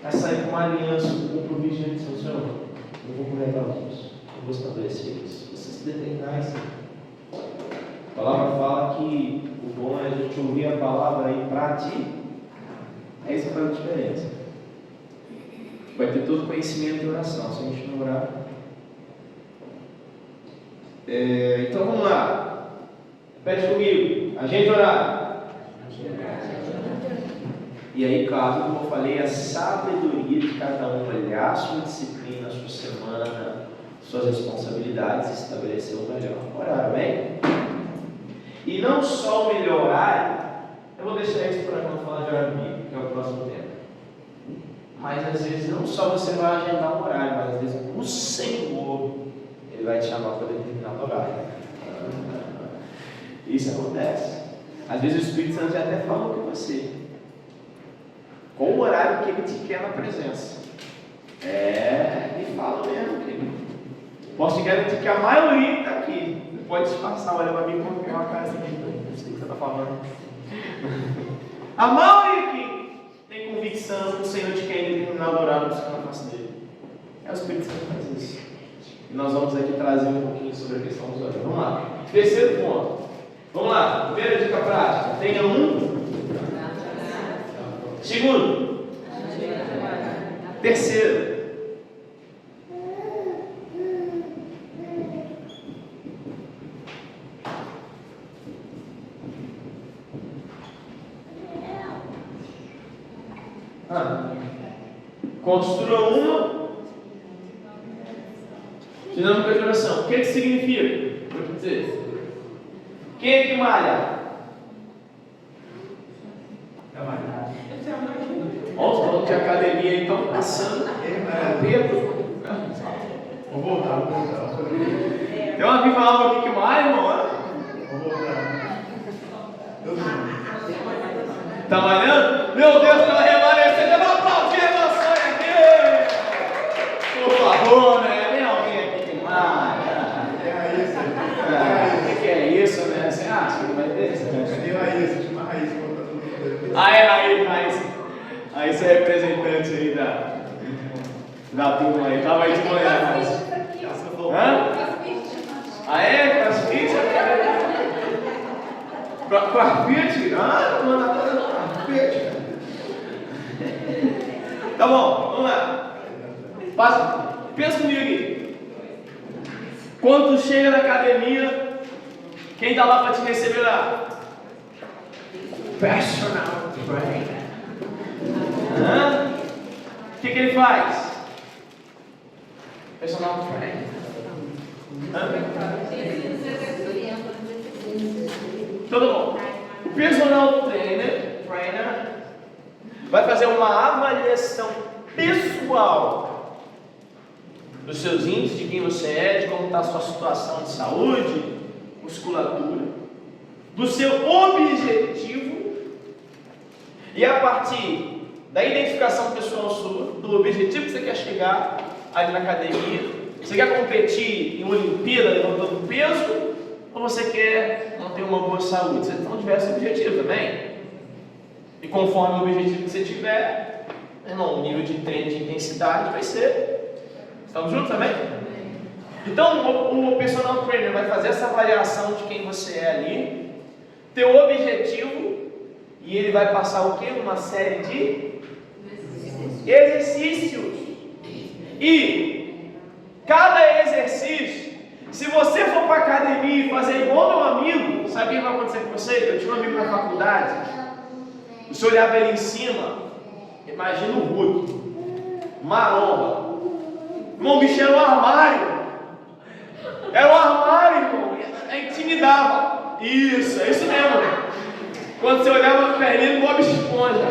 vai sair com uma aliança, com um compromisso diante do Senhor. Eu vou corretar isso, eu vou estabelecer isso. Você se determinar isso. A palavra fala que o bom é a gente ouvir a palavra aí para ti. É isso que faz a diferença. Vai ter todo conhecimento de oração, se a gente não orar. Então vamos lá. Repete comigo. A gente orar. E aí, claro, como eu falei, a sabedoria de cada um olhar a sua disciplina, a sua semana, suas responsabilidades e estabelecer o melhor horário, amém? E não só o melhor horário, eu vou deixar isso para quando falar de horário bíblico, que é o próximo tema. Mas às vezes não só você vai agendar um horário, mas às vezes o Senhor, Ele vai te chamar para determinado horário. Isso acontece. Às vezes o Espírito Santo já até falou com você. Qual o horário que Ele te quer na presença? Ele fala mesmo, querido. Posso te garantir que a maioria que está aqui pode disfarçar, olha para mim com uma cara assim, não sei o que você está falando. A maioria aqui tem convicção que o Senhor te quer em determinado horário para você na face dele. É o Espírito Santo que faz isso. E nós vamos aqui trazer um pouquinho sobre a questão dos horários. Vamos lá. Terceiro ponto. Vamos lá. Primeira dica prática. Tenha um. Segundo. Terceiro. Construa uma dinâmica de oração. O que significa? Vou dizer. Quem é que malha? Olha os donos de academia então passando. Pedro. Vou voltar. Tem uma viva alma aqui que malha, irmão? Vou voltar. Tá malhando? Meu Deus, pela remanescente, eu vou aplaudir meu sonho aqui! Por favor, né? Tem alguém aqui que malha? O que é isso, né? Você acha que vai ter isso? Cadê a Raíssa? Chama a Raíssa para botar tudo. Raíssa. Raíssa é representante aí da turma aí. Tava aí de manhã, Raíssa. CrossFit? CrossFit? Não anda toda no CrossFit. Tá bom, vamos lá. Pensa comigo aqui. Quando tu chega na academia, quem tá lá para te receber lá? Personal trainer. O que ele faz? Personal trainer. Tudo bom. O personal trainer vai fazer uma avaliação pessoal dos seus índices, de quem você é, de como está a sua situação de saúde, musculatura, do seu objetivo, e a partir da identificação pessoal sua, do objetivo que você quer chegar ali na academia, você quer competir em Olimpíada levantando peso, ou você quer manter uma boa saúde? Você tem diversos objetivos também. E conforme o objetivo que você tiver, irmão, o nível de treino de intensidade vai ser. Estamos juntos também? Então o personal trainer vai fazer essa avaliação de quem você é ali, teu objetivo, e ele vai passar o quê? Uma série de exercícios. E cada exercício, se você for para a academia e fazer igual meu amigo, sabe o que vai acontecer com você? Eu tinha um amigo na faculdade, você olhava ele em cima, imagina o Hulk, maromba, irmão, o bicho era um armário, irmão, intimidava. Isso, é isso mesmo. Quando você olhava no perninho, Bob Esponja.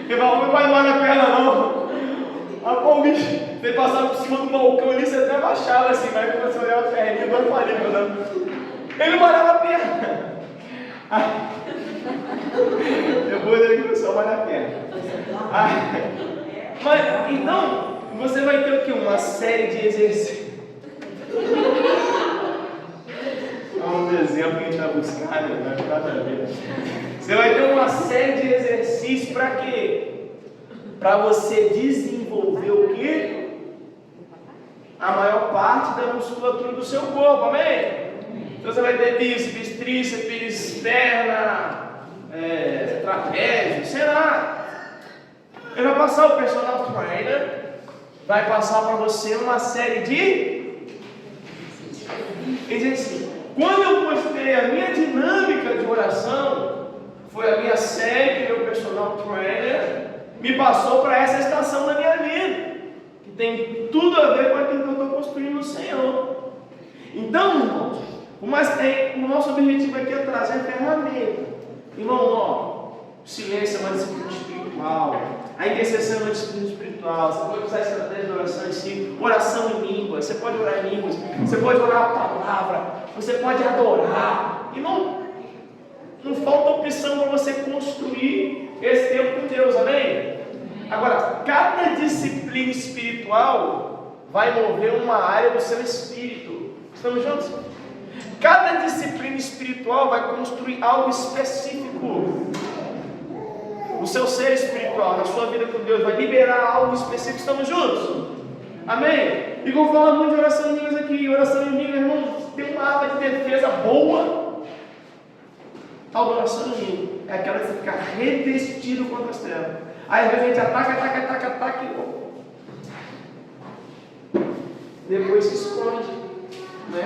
Ele falou, não vai mais na perna não. A bicho, você passava por cima do balcão ali, você até baixava assim, mas começou a olhar a perninha, agora falei, ele não malhava a perna. Depois ele começou a malhar a perna. Mas, então, você vai ter o quê? Uma série de exercícios. Um exemplo que a gente vai buscar, né? Não vai nada a ver. Você vai ter uma série de exercícios para quê? Para você desenvolver o quê? A maior parte da musculatura do seu corpo, amém? Então você vai ter bíceps, tríceps, perna, trapézio, sei lá. Ele vai passar, o personal trainer vai passar para você uma série de exercícios. Quando eu postei a minha dinâmica de oração, foi a minha série que meu personal trainer me passou para essa estação da minha vida, que tem tudo a ver com aquilo que eu estou construindo no Senhor. Então, irmãos, o nosso objetivo aqui é trazer ferramenta. Irmão, o silêncio é uma disciplina espiritual, a intercessão é uma disciplina espiritual. Você pode usar a estratégia de oração em si, oração em línguas, você pode orar em línguas, você pode orar a palavra, você pode adorar. E não falta opção para você construir esse tempo com Deus, amém? Agora, cada disciplina espiritual vai mover uma área do seu espírito. Estamos juntos? Cada disciplina espiritual vai construir algo específico no seu ser espiritual, na sua vida com Deus, vai liberar algo específico. Estamos juntos? Amém? E vou falar muito de oração em línguas aqui. Oração em línguas, irmão, tem uma arma de defesa boa. Tal oração em língua é aquela que você fica revestido contra as trevas. Aí às vezes a gente ataca e depois se esconde, né?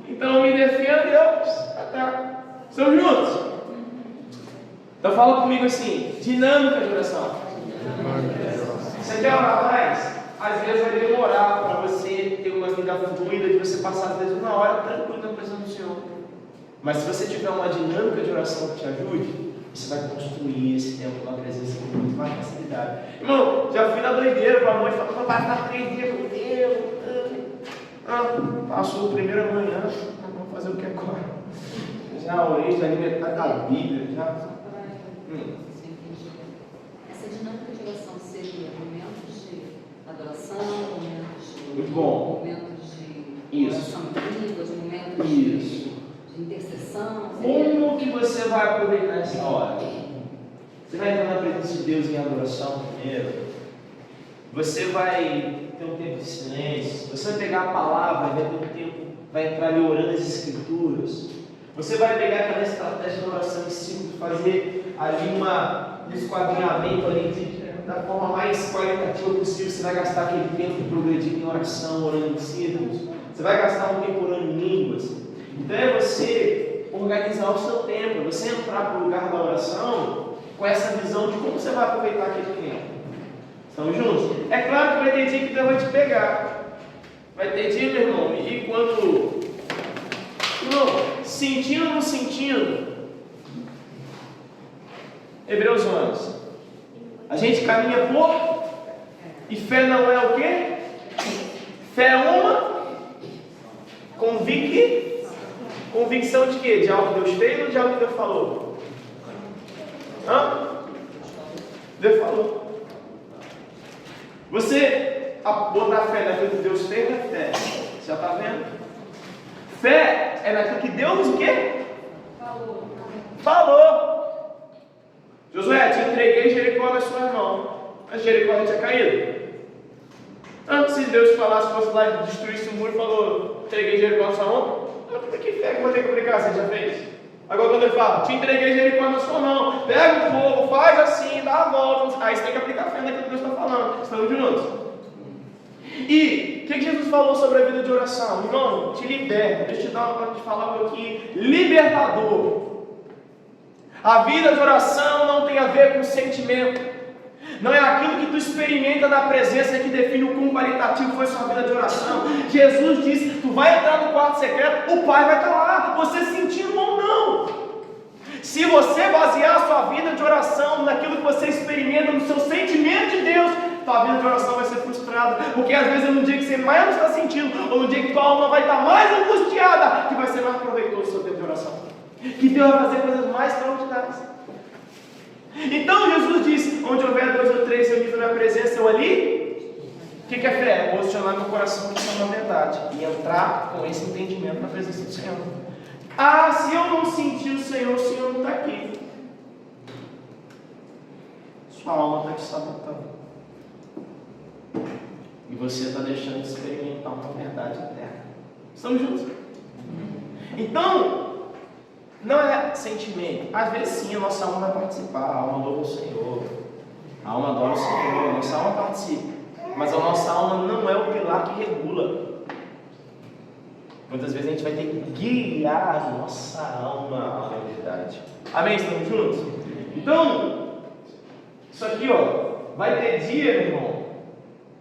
Então me defenda, Deus, ataca. Estamos juntos? Então fala comigo assim, dinâmica de oração. Você quer orar mais? Às vezes vai demorar para você ter uma vida fluida, de você passar às vezes uma hora tranquilo na presença do Senhor. Mas se você tiver uma dinâmica de oração que te ajude, você vai construir esse tempo na presença com muito mais facilidade. Irmão, já fui na doideira para a noite, falando, vai estar 3 dias com Deus. Passou a primeira manhã, vamos fazer o que agora? Já orei, já li metade da Bíblia, já. Essa dinâmica de oração seria momentos de adoração, momentos de muito bom. Momentos de oração em línguas, momentos de intercessão. Como que você vai aproveitar essa hora? Você vai entrar na presença de Deus em adoração primeiro. Você vai ter um tempo de silêncio. Você vai pegar a palavra, vai ter um tempo, vai entrar ali orando as escrituras. Você vai pegar aquela estratégia de oração em círculo, fazer ali um esquadrinhamento ali da forma mais qualitativa possível. Você vai gastar aquele tempo progredindo em oração, orando em círculos. Você vai gastar um tempo orando em línguas. Então é você organizar o seu tempo, você entrar para o lugar da oração com essa visão de como você vai aproveitar aquele tempo. Estamos juntos? É claro que vai ter dia que Deus vai te pegar. Vai ter dia, meu irmão, e quando... Irmão, sentindo ou não sentindo? Hebreus 11. A gente caminha por... E fé não é o quê? Fé é uma... Convicção de quê? De algo que Deus fez ou de algo que Deus falou? Deus falou. Você botar fé naquilo que Deus fez é fé. Você já está vendo? Fé é naquilo que Deus o quê? Falou. Josué, te entreguei Jericó nas suas mãos. Mas Jericó não tinha caído. Antes de Deus falasse, fosse lá e destruísse o muro e falou, entreguei Jericó na sua mão. Que fé que eu vou ter que aplicar? Você já fez? Agora quando ele fala, te entreguei Jericó na sua mão, pega o fogo, faz assim, dá a volta. Aí você tem que aplicar fé naquilo que Deus está falando. Estamos juntos? E o que Jesus falou sobre a vida de oração? Irmão, te liberta. Deixa eu te falar algo aqui. Libertador. A vida de oração não tem a ver com sentimento. Não é aquilo que tu experimenta na presença que define o quão qualitativo foi sua vida de oração. Jesus disse, tu vai entrar no quarto secreto, o Pai vai estar lá, você sentindo ou não. Se você basear a sua vida de oração naquilo que você experimenta, no seu sentimento de Deus, tua vida de oração vai ser frustrada, porque às vezes é no dia que você mais está sentindo, ou no dia que tua alma vai estar mais angustiada, que vai ser mais proveitoso o seu tempo de oração, que Deus vai fazer coisas mais extraordinárias. Então Jesus diz: onde houver 2 ou 3 reunidos na minha presença, eu ali. O que é fé? É posicionar meu coração na verdade e entrar com esse entendimento na presença do Senhor. Ah, se eu não sentir o Senhor não está aqui. Sua alma está te sabotando. E você está deixando de experimentar uma verdade eterna. Estamos juntos? Então, não é sentimento. Às vezes sim, a nossa alma vai participar. A alma louva o Senhor. A alma adora o Senhor. A nossa alma participa. Mas a nossa alma não é o pilar que regula. Muitas vezes a gente vai ter que guiar a nossa alma à realidade. Amém? Estamos juntos? Então, isso aqui, vai ter dia, meu irmão,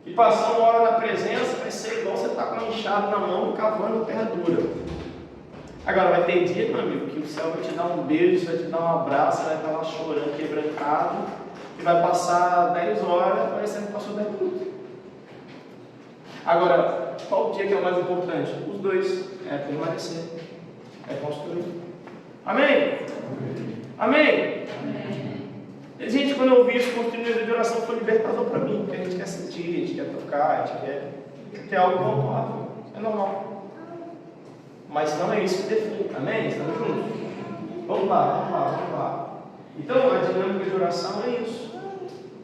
que passar uma hora na presença vai ser igual você estar com uma enxada na mão, cavando terra dura. Agora, vai ter dia, meu amigo, que o céu vai te dar um beijo, vai te dar um abraço, você vai estar lá chorando, quebrantado, e vai passar 10 horas, parecendo que passou 10 minutos. Agora, qual o dia que é o mais importante? Os dois. É permanecer. É construir. Amém? Amém? Gente, quando eu ouvi isso, construir vida de oração foi libertador para mim, porque a gente quer sentir, a gente quer tocar, a gente quer ter algo palpável. É normal. Mas não é isso que define. Amém? Estamos juntos? Vamos lá. Então, a dinâmica de oração é isso.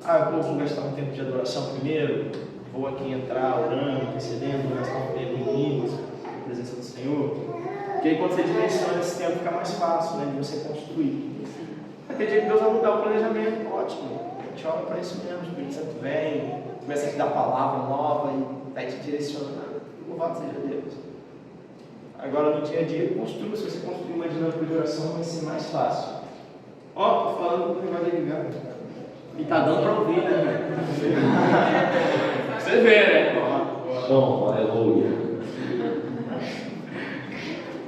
Eu vou gastar um tempo de adoração primeiro. Vou aqui entrar orando, intercedendo, gastar um tempo em línguas, na presença do Senhor. Porque aí quando você dimensiona esse tempo, fica mais fácil, né, de você construir. Vai ter dia que Deus vai mudar o planejamento, ótimo. A gente olha para isso mesmo, o Espírito Santo vem, começa a te dar palavra nova e vai te direcionar. Louvado seja Deus. Agora no dia a dia, construa. Se você construir uma dinâmica de oração, vai ser mais fácil. Estou falando com o negócio de ligar. E tá dando para ouvir, né? Você vê, né? Bom, aleluia.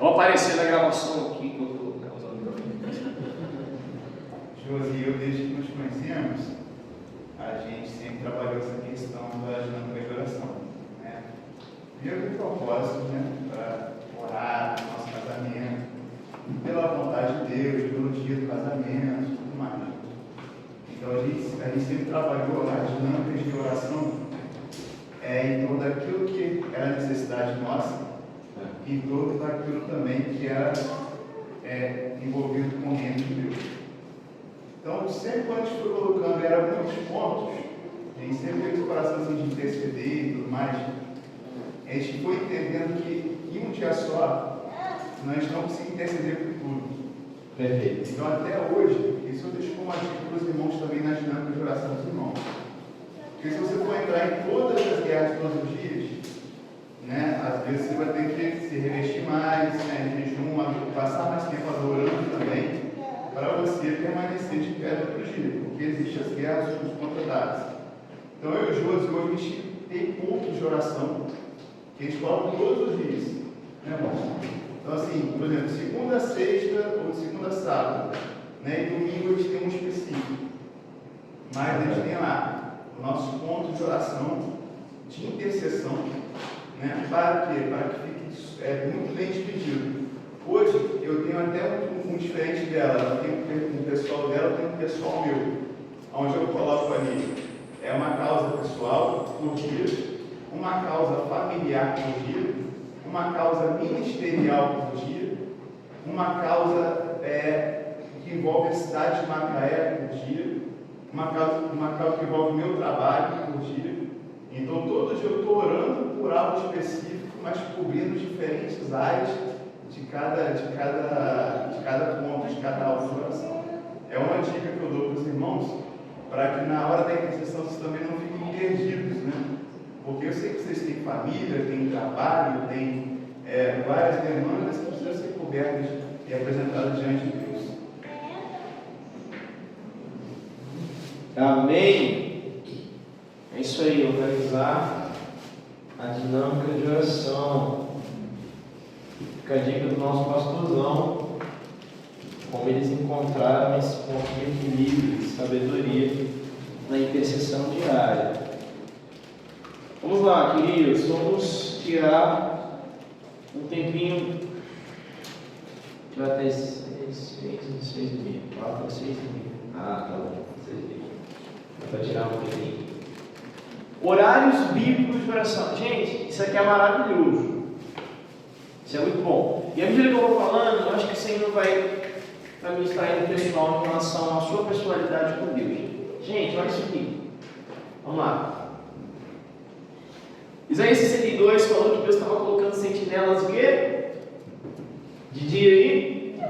Vou aparecer na gravação aqui enquanto eu estou causando. Josi e eu, desde que nos conhecemos, a gente sempre trabalhou essa questão da dinâmica de oração. Né? Primeiro com propósito, né? Para orar no nosso casamento, pela vontade de Deus, pelo dia do casamento, tudo mais. Então a gente sempre trabalhou as dinâmicas de oração em torno daquilo que era necessidade nossa e em torno daquilo também que era envolvido com o reino de Deus. Então, sempre quando a gente foi colocando, eram muitos pontos, a gente sempre teve o coração assim, de interceder e tudo mais, a gente foi entendendo que em um dia só, nós não conseguimos interceder por tudo. Perfeito. Então, até hoje, isso eu deixo como uma dica para os irmãos também na dinâmica de oração dos irmãos. Porque se você for entrar em todas as guerras todos os dias, né, às vezes você vai ter que se revestir mais, né, em jejum, passar mais tempo adorando também, para você permanecer de pé no outro dia, porque existem as guerras uns contra dados. Então eu e o Josi, hoje a gente tem pontos de oração que a gente coloca todos os dias, né, irmão? Então assim, por exemplo, segunda a sexta ou segunda a sábado, né, e domingo a gente tem um específico, mas a gente tem lá o nosso ponto de oração, de intercessão, né, para quê? Para que fique muito bem dividido. Hoje eu tenho até um diferente dela, eu tenho um pessoal dela, eu tenho um pessoal meu, onde eu coloco ali uma causa pessoal por dia, uma causa familiar por dia, uma causa ministerial por dia, uma causa que envolve a cidade de Macaé por dia, uma causa que envolve o meu trabalho por dia. Então todo dia eu estou orando por algo específico, mas cobrindo diferentes áreas de cada ponto, de cada alvo de oração. É uma dica que eu dou para os irmãos, para que na hora da intercessão vocês também não fiquem perdidos, né? Porque eu sei que vocês têm família, têm trabalho, têm várias demandas que precisam ser cobertas e apresentadas diante de Deus. Amém? É isso aí, organizar a dinâmica de oração. Fica a dica do nosso pastorzão. como eles encontraram esse ponto de equilíbrio, de sabedoria na intercessão diária. Vamos lá, queridos, vamos tirar um tempinho, tirar até 6h30, 4 a 6h30. Ah, tá bom, 6h30. Para tirar um tempinho. Horários bíblicos de oração. Gente, isso aqui é maravilhoso. Isso é muito bom. E à medida que eu vou falando, eu acho que o Senhor vai me extraindo pessoal em relação à sua personalidade com Deus. Gente, olha isso aqui. Vamos lá. Isaías 62 falou que Deus estava colocando sentinelas o quê? De dia e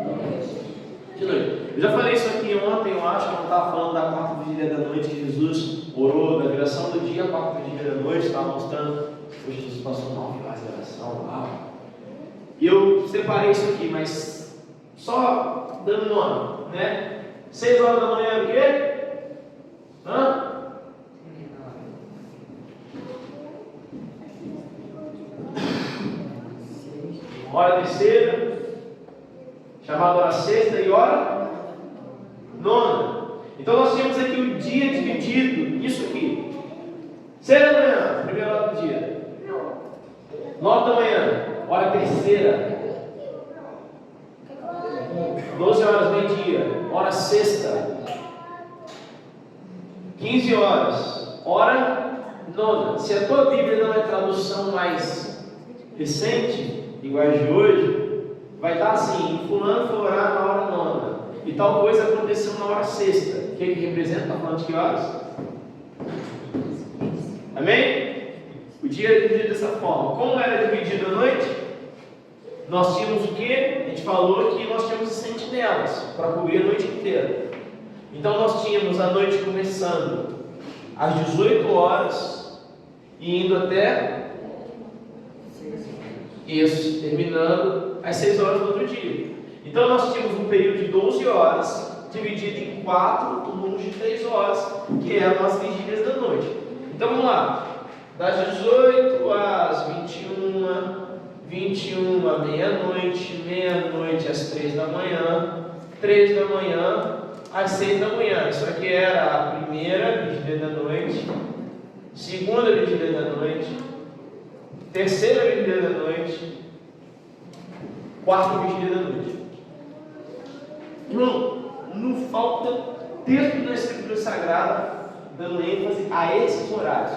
de noite. Eu já falei isso aqui ontem, eu acho, quando eu estava falando da quarta vigília da noite, que Jesus orou da viração do dia à quarta vigília da noite, estava mostrando, hoje Jesus passou 9 horas de oração, uau. E eu separei isso aqui, mas só dando nome, né? 6 horas da manhã é o quê? Hã? Hora terceira, chamada hora sexta e hora nona. Então nós temos aqui o dia dividido, isso aqui. 6 da manhã, primeira hora do dia. 9 da manhã, hora terceira. 12 horas, meio-dia, hora sexta. 15 horas, hora nona. Se a tua Bíblia não é tradução mais recente, linguagem de hoje, vai estar assim: fulano foi orar na hora nona, e tal coisa aconteceu na hora sexta. O que representa? Está falando de que horas? Amém? O dia era dividido dessa forma. Como era dividido a noite? Nós tínhamos o que? A gente falou que nós tínhamos sentinelas para cobrir a noite inteira. Então nós tínhamos a noite começando às 18 horas e indo até isso, terminando às 6 horas do outro dia. Então nós tínhamos um período de 12 horas, dividido em 4 turnos de 3 horas, que eram as vigílias da noite. Então vamos lá, das 18 às 21 à meia-noite, meia-noite às 3 da manhã, 3 da manhã às 6 da manhã. Isso aqui era a primeira vigília da noite, segunda vigília da noite, terceira vigília da noite, quarta vigília da noite. Não falta texto da Escritura Sagrada dando ênfase a esses horários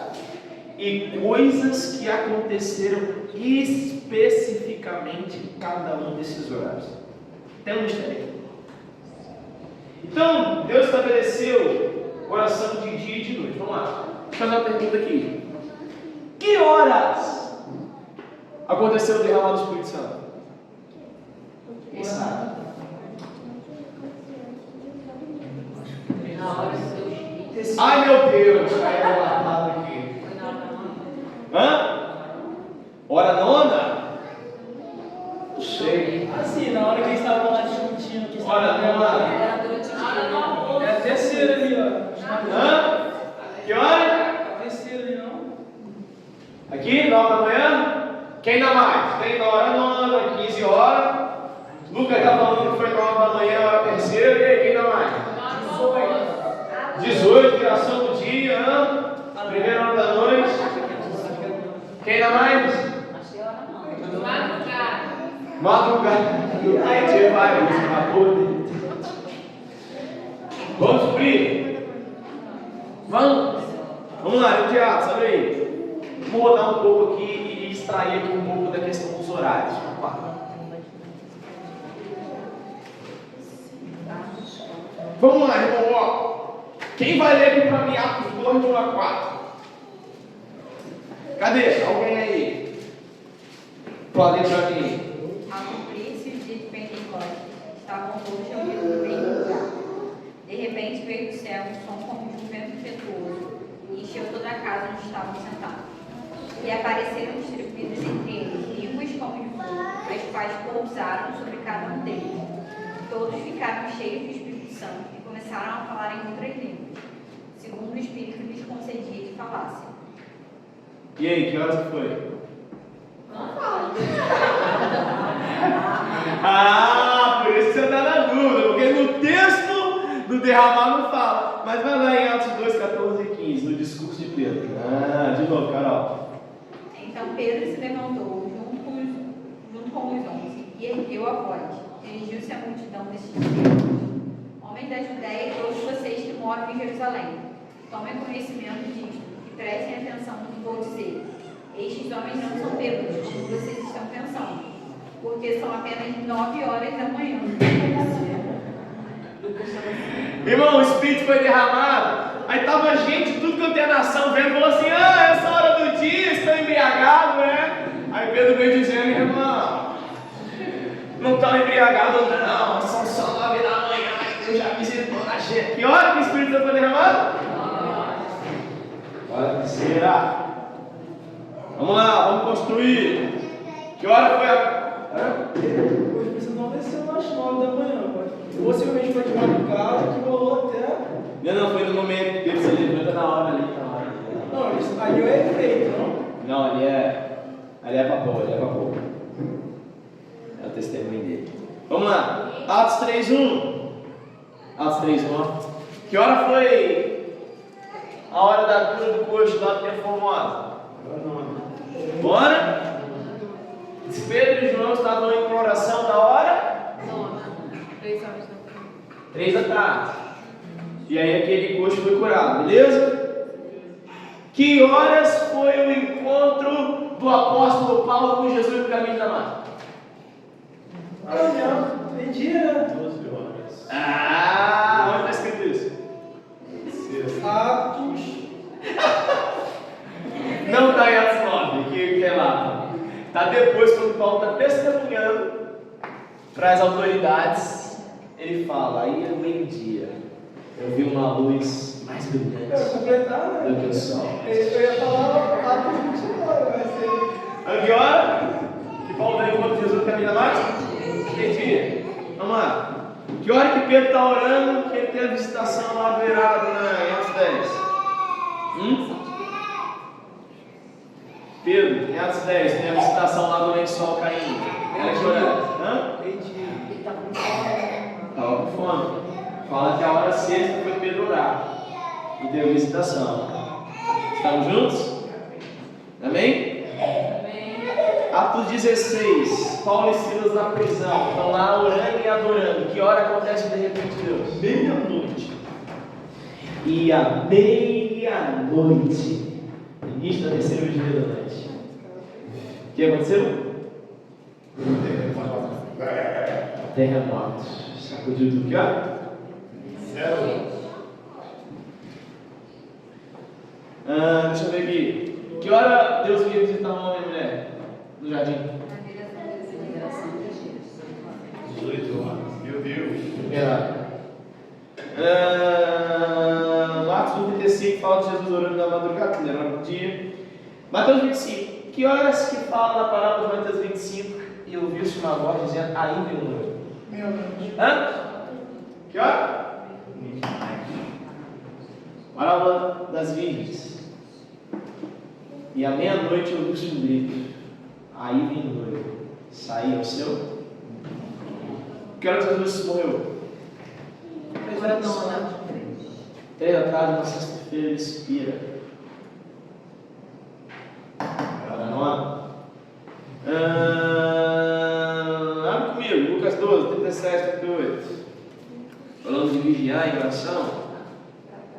e coisas que aconteceram especificamente em cada um desses horários. Tem um mistério. Então, Deus estabeleceu oração de dia e de noite. Vamos lá. Deixa eu fazer uma pergunta aqui. Que horas aconteceu o derramado do Espírito Santo? Quem sabe? Na hora do seu espírito. Ai meu Deus! Aí eu guardado aqui. Foi na hora da nona. Hã? Hora nona? Não sei. Assim, na hora que eles estavam lá discutindo, que Hora nona. Era durante o dia, né? É a terceira ali, ó. Hã? Que hora? A terceira ali, não? Aqui, 9 da manhã? Quem dá mais? Tem da hora nona, 15 horas. Lucas está falando que foi 9 da manhã, hora terceira. E aí, quem dá mais? 18, viração do dia. Primeira hora da noite. Quem dá mais? Achei a hora não. Madrugada. Aí você vai, você acabou. Vamos cumprir? Vamos lá, no teatro, sabe aí? Vou rodar um pouco aqui e extrair aqui um pouco da questão dos horários. Opa. Vamos lá, irmão. Ó. Quem vai ler aqui para mim Atos 2, de 1 a 4? Cadê? Alguém aí? Pode ler para mim. Ao cumprir-se o dia de Pentecostes, estavam todos reunidos no mesmo lugar. De repente veio do céu um som como de um vento impetuoso e encheu toda a casa onde estavam sentados. E apareceram distribuídas entre eles línguas como de fogo, as quais pousaram sobre cada um deles. Todos ficaram cheios do Espírito Santo e começaram a falar em outras línguas, segundo o Espírito lhes concedia que falassem. E aí, que horas que foi? Não fala. Ah, por isso que você está na dúvida, porque derramar não fala. Mas vai lá em Atos 2, 14 e 15, no discurso de Pedro. De novo, Carol. Então Pedro se levantou junto com os 11 e ergueu a voz. Dirigiu-se à multidão destes termos: homens da Judéia e todos vocês que moram em Jerusalém, tomem conhecimento disto e prestem atenção no que vou dizer. Estes homens não são bêbados, como vocês estão pensando, porque são apenas 9 horas da manhã. Irmão, o Espírito foi derramado. Aí tava gente, tudo quanto é nação, vendo, falou assim: essa hora do dia, estão embriagados, né? Aí Pedro veio dizendo: irmão, não estão embriagados, não, são só 9 da manhã, e Deus já visitou a gente. Que hora que o Espírito foi derramado? Será? Vamos lá, vamos construir. Que hora foi a. Hoje precisa não descer às 9 da manhã, pai. Possivelmente foi de madrugada que rolou até. Não, foi no momento que Pedro se levanta na hora ali, Não, isso ali é efeito, não? Não, ali é vapor, É o testemunho dele. Vamos lá, Atos 3:1. Atos 3:1, ó. Que hora foi a hora da cura do coxo lá do Templo Formosa? Bora? Pedro e João estavam em oração da hora? 3 horas da manhã. 3 da tarde. E aí aquele coxo foi curado, beleza? Que horas foi o encontro do apóstolo Paulo com Jesus no caminho da Damasco? Não, meio-dia, né? 12 horas. Onde está escrito isso? Atos. Não está em Atos 9, que é lá. Está depois, quando Paulo está testemunhando para as autoridades, ele fala: aí é meio-dia, eu vi uma luz mais brilhante Eu ia completar, né? do que o sol. Eu ia falar Atos 29, vai ser. A que hora que Paulo veio enquanto Jesus no caminho da Damasco? Meio-dia. Vamos lá. Que hora que Pedro está orando, que ele tem a visitação lá do Herado em Atos 10? Pedro, em Atos 10, tem a visitação lá do lençol caindo. Era que horário? Meio-dia. Ele está com fome. Estava com fome. Fala que a hora sexta foi Pedro orar. E deu visitação. Estamos juntos? Amém? Atos 16. Paulo e Silas na prisão. Estão lá orando e adorando. Que hora acontece de repente Deus? Meia-noite. E à meia-noite, início da terceira dia da noite. O que aconteceu? Terremoto. Sacudiu tudo que hora? 0. Deixa eu ver aqui. Que hora Deus veio visitar um homem e mulher no jardim? Na geração de Jesus. 18 horas. Meu Deus. Atos 35 fala de Jesus orando na madrugada, que era no dia. Mateus 25. Que horas que fala na parábola de Mateus 25 e ouviu-se uma voz dizendo: ainda é noivo? Meia-noite. Que hora? Parábola das virgens. E à meia-noite ouviu-se um grito: aí vem o noivo, saí ao seu. Que hora que Jesus morreu? Agora não, né? 3 da tarde, na sexta-feira, ele expira. Agora não. Abre comigo, Lucas 12, 37, 38. Falando de vigiar em oração.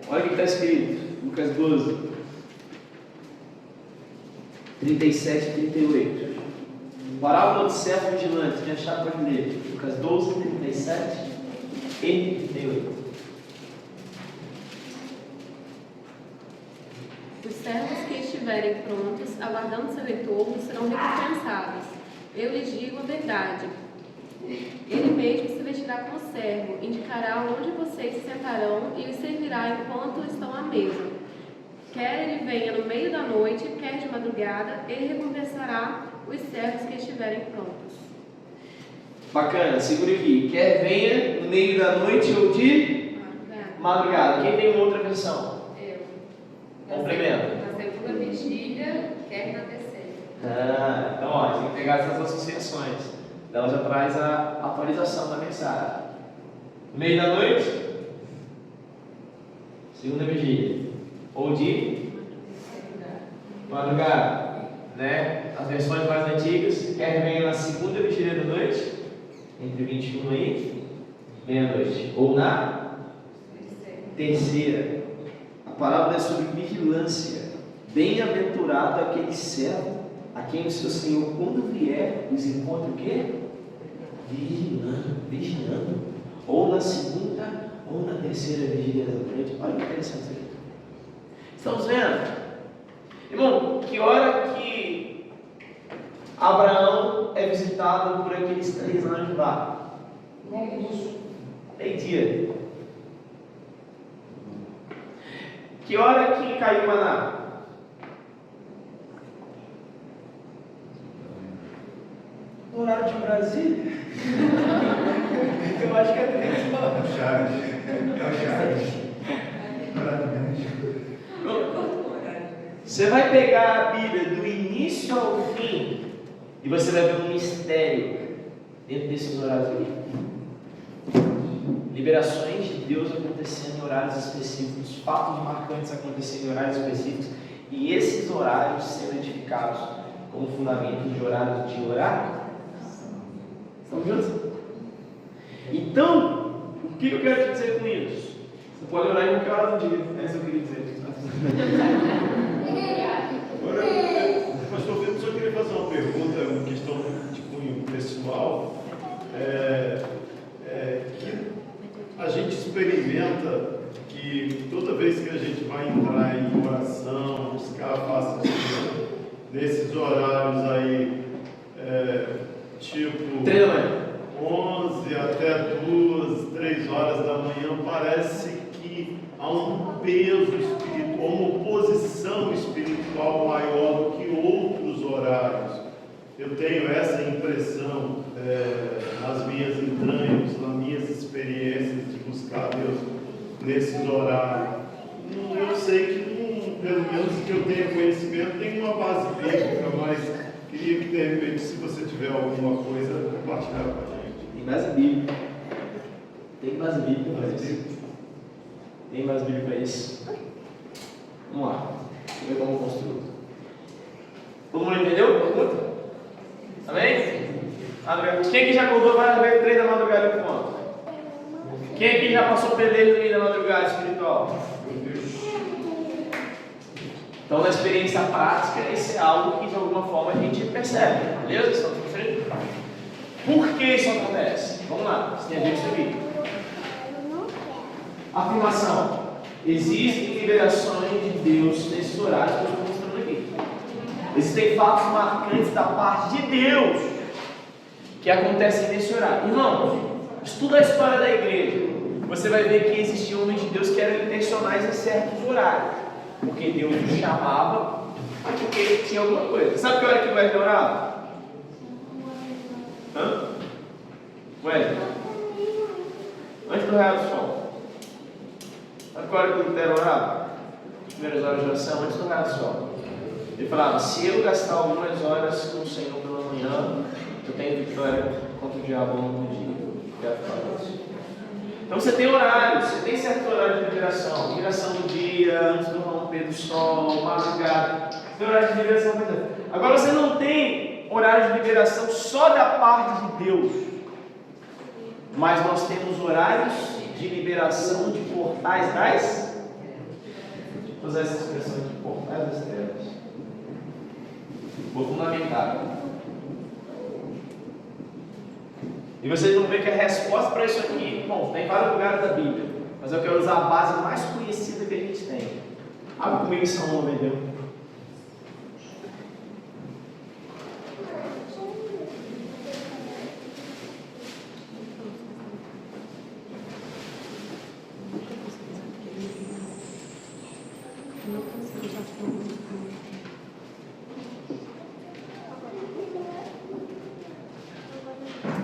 Olha o que está escrito. Lucas 12, 37 e 38. Parábola do servo vigilante. Quem achar pode ler. Lucas 12, 37 e 38. Os servos que estiverem prontos, aguardando seu retorno, serão recompensados. Eu lhes digo a verdade. Ele mesmo se vestirá como servo, indicará onde vocês se sentarão e os servirá enquanto estão à mesa. Quer ele venha no meio da noite, quer de madrugada, ele recompensará os servos que estiverem prontos. Bacana, segura aqui. Quer venha no meio da noite ou de madrugada. Quem tem uma outra versão? Complementa. Na segunda vigília, quer na terceira. Então, ó, tem que pegar essas associações. Ela já traz a atualização da mensagem. No meio da noite, segunda vigília, ou de madrugada, né? As versões mais antigas, quer venha na segunda vigília da noite, entre 21 e meia-noite, ou na terceira. A palavra é sobre vigilância. Bem-aventurado aquele servo a quem o seu Senhor, quando vier, os encontra o quê? Vigiando. Ou na segunda, ou na terceira vigília da noite. Olha que interessante isso aqui. Estamos vendo? Irmão, que hora que Abraão é visitado por aqueles 3 anjos lá? Meio-dia. Que hora que caiu o maná? No horário de Brasília? Eu acho que é 3 horas. Você vai pegar a Bíblia do início ao fim e você vai ver um mistério dentro desses horários aqui. Liberações de Deus acontecendo em horários específicos, fatos marcantes acontecendo em horários específicos, e esses horários sendo edificados como fundamentos de horários de oração. Estamos juntos? Então, o que eu quero te dizer com isso? Você pode orar em qualquer hora do dia, é isso que eu queria dizer. Agora, pastor Pedro, só queria fazer uma pergunta, uma questão de cunho pessoal. Que a gente experimenta que toda vez que a gente vai entrar em oração, buscar a face de Deus, nesses horários aí, tipo 3 da manhã. 11 até 2, 3 horas da manhã, parece que há um peso espiritual, uma oposição espiritual maior do que outros horários. Eu tenho essa impressão nas minhas entranhas, nas minhas experiências de buscar Deus nesses horários. Eu sei que, pelo menos que eu tenha conhecimento, tem uma base bíblica, mas queria que de repente, se você tiver alguma coisa, compartilhar com a gente. Tem base bíblica. Tem base bíblica para isso. Tem base bíblica para isso. Vamos lá. Vamos ver como construir. Todo mundo entendeu a pergunta? Amém? Quem aqui já acordou várias vezes 3 da madrugada em ponto? Quem aqui já passou peleio no meio da madrugada espiritual? Então, na experiência prática, isso é algo que de alguma forma a gente percebe. Beleza? Estamos construindo? Por que isso acontece? Vamos lá, você tem a ver isso aqui. Afirmação: existem liberações de Deus nesses horários que eu estou mostrando aqui. Existem fatos marcantes da parte de Deus que acontecem nesse horário. Irmão, estuda a história da igreja. Você vai ver que existiam homens de Deus que eram intencionais em certos horários, porque Deus os chamava, porque tinha alguma coisa. Sabe que hora que o Wesley orava? Wesley? Antes do raiar do sol. Sabe que hora que o Lutero orava? As primeiras horas de oração, antes do raiar do sol. Ele falava: se eu gastar algumas horas com o Senhor pela manhã, eu tenho vitória contra o diabo no dia. Quero falar isso. Então você tem horários, você tem certos horários de liberação. Liberação do dia, antes do romper do sol, madrugada. Você tem horários de liberação. Agora você não tem horários de liberação só da parte de Deus. Mas nós temos horários de liberação de portais das... Vou usar essa expressão de portais das trevas. Vou fundamentar. E vocês vão ver que a resposta para isso aqui, bom, tem vários lugares da Bíblia, mas eu quero usar a base mais conhecida que a gente tem. Abre comigo em Salmo 91.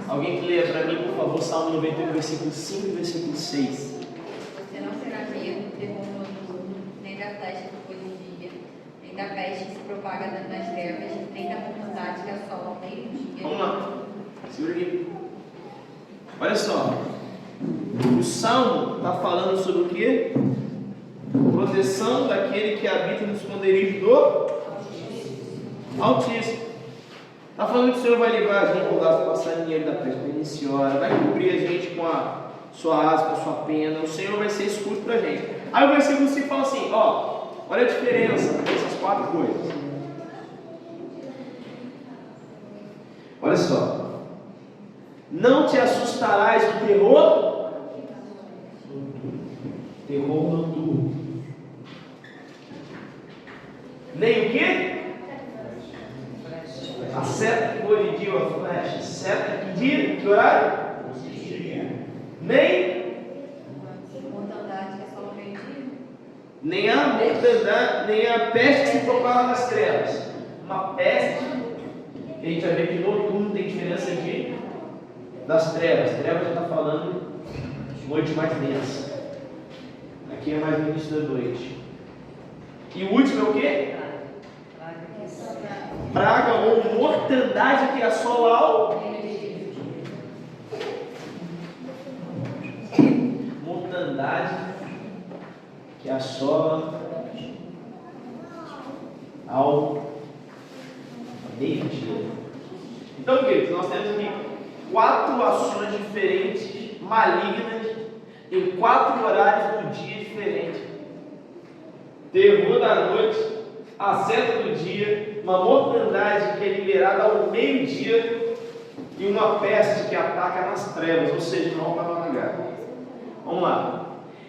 Alguém que leia para mim, por favor, Salmo 91, versículo 5 e versículo 6. Você não será medo do terror noturno, nem da flecha que foi de dia, nem da peste que se propaga nas trevas, nem da tempestade que assola ao meio-dia. Vamos lá. Segura aqui. Olha só. O Salmo está falando sobre o quê? proteção daquele que habita no esconderijo do Altíssimo. Está falando que o Senhor vai livrar a gente do passarinheiro da peste hora, vai cobrir a gente com a sua asa, com a sua pena. O Senhor vai ser escudo para a gente. Aí o versículo 5 fala assim, ó, olha a diferença dessas 4 coisas. Olha só. Não te assustarás do terror noturno. Nem o quê? A seta que voa de dia, a flecha. Seta que dia? Que horário? Nem Mortandade que é só no meio-dia. nem a mortandade, nem a peste que se propaga nas trevas. Uma peste, a gente vai ver que noturno tem diferença de das trevas. Trevas já está falando de noite mais densa. Aqui é mais no início da noite. E o último é o quê? Praga ou mortandade que assola ao mortandade que assola ao meio-dia. Então, queridos, nós temos aqui 4 ações diferentes, malignas, em 4 horários do dia diferentes. Terror da noite, a seta do dia, uma mortandade que é liberada ao meio-dia e uma peste que ataca nas trevas, ou seja, não na madrugada. Vamos lá.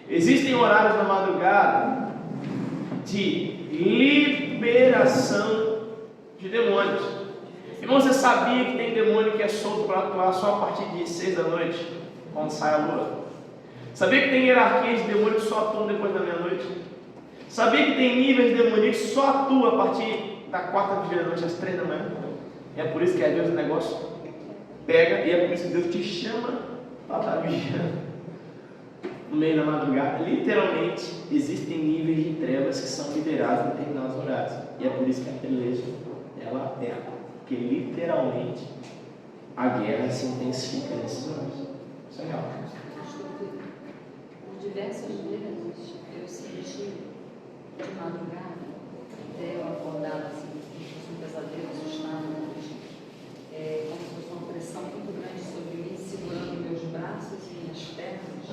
Existem horários na madrugada de liberação de demônios. E você sabia que tem demônio que é solto para atuar só a partir de 6 da noite, quando sai a lua? Sabia que tem hierarquias de demônios que só atuam depois da meia-noite? Sabia que tem níveis demoníacos que só atuam a partir da 4ª da noite, às 3 da manhã? E é por isso que às vezes o negócio pega, e é por isso que Deus te chama para estar vigiando no meio da madrugada. Literalmente, existem níveis de trevas que são liberados em determinados horários. E é por isso que a peleja, ela aperta. Porque literalmente a guerra se intensifica nesses horários. Isso é real. Por diversas vezes eu senti de madrugada, até eu acordava assim, um pesadelo, assustado, como se fosse uma pressão muito grande sobre mim, segurando meus braços e minhas pernas.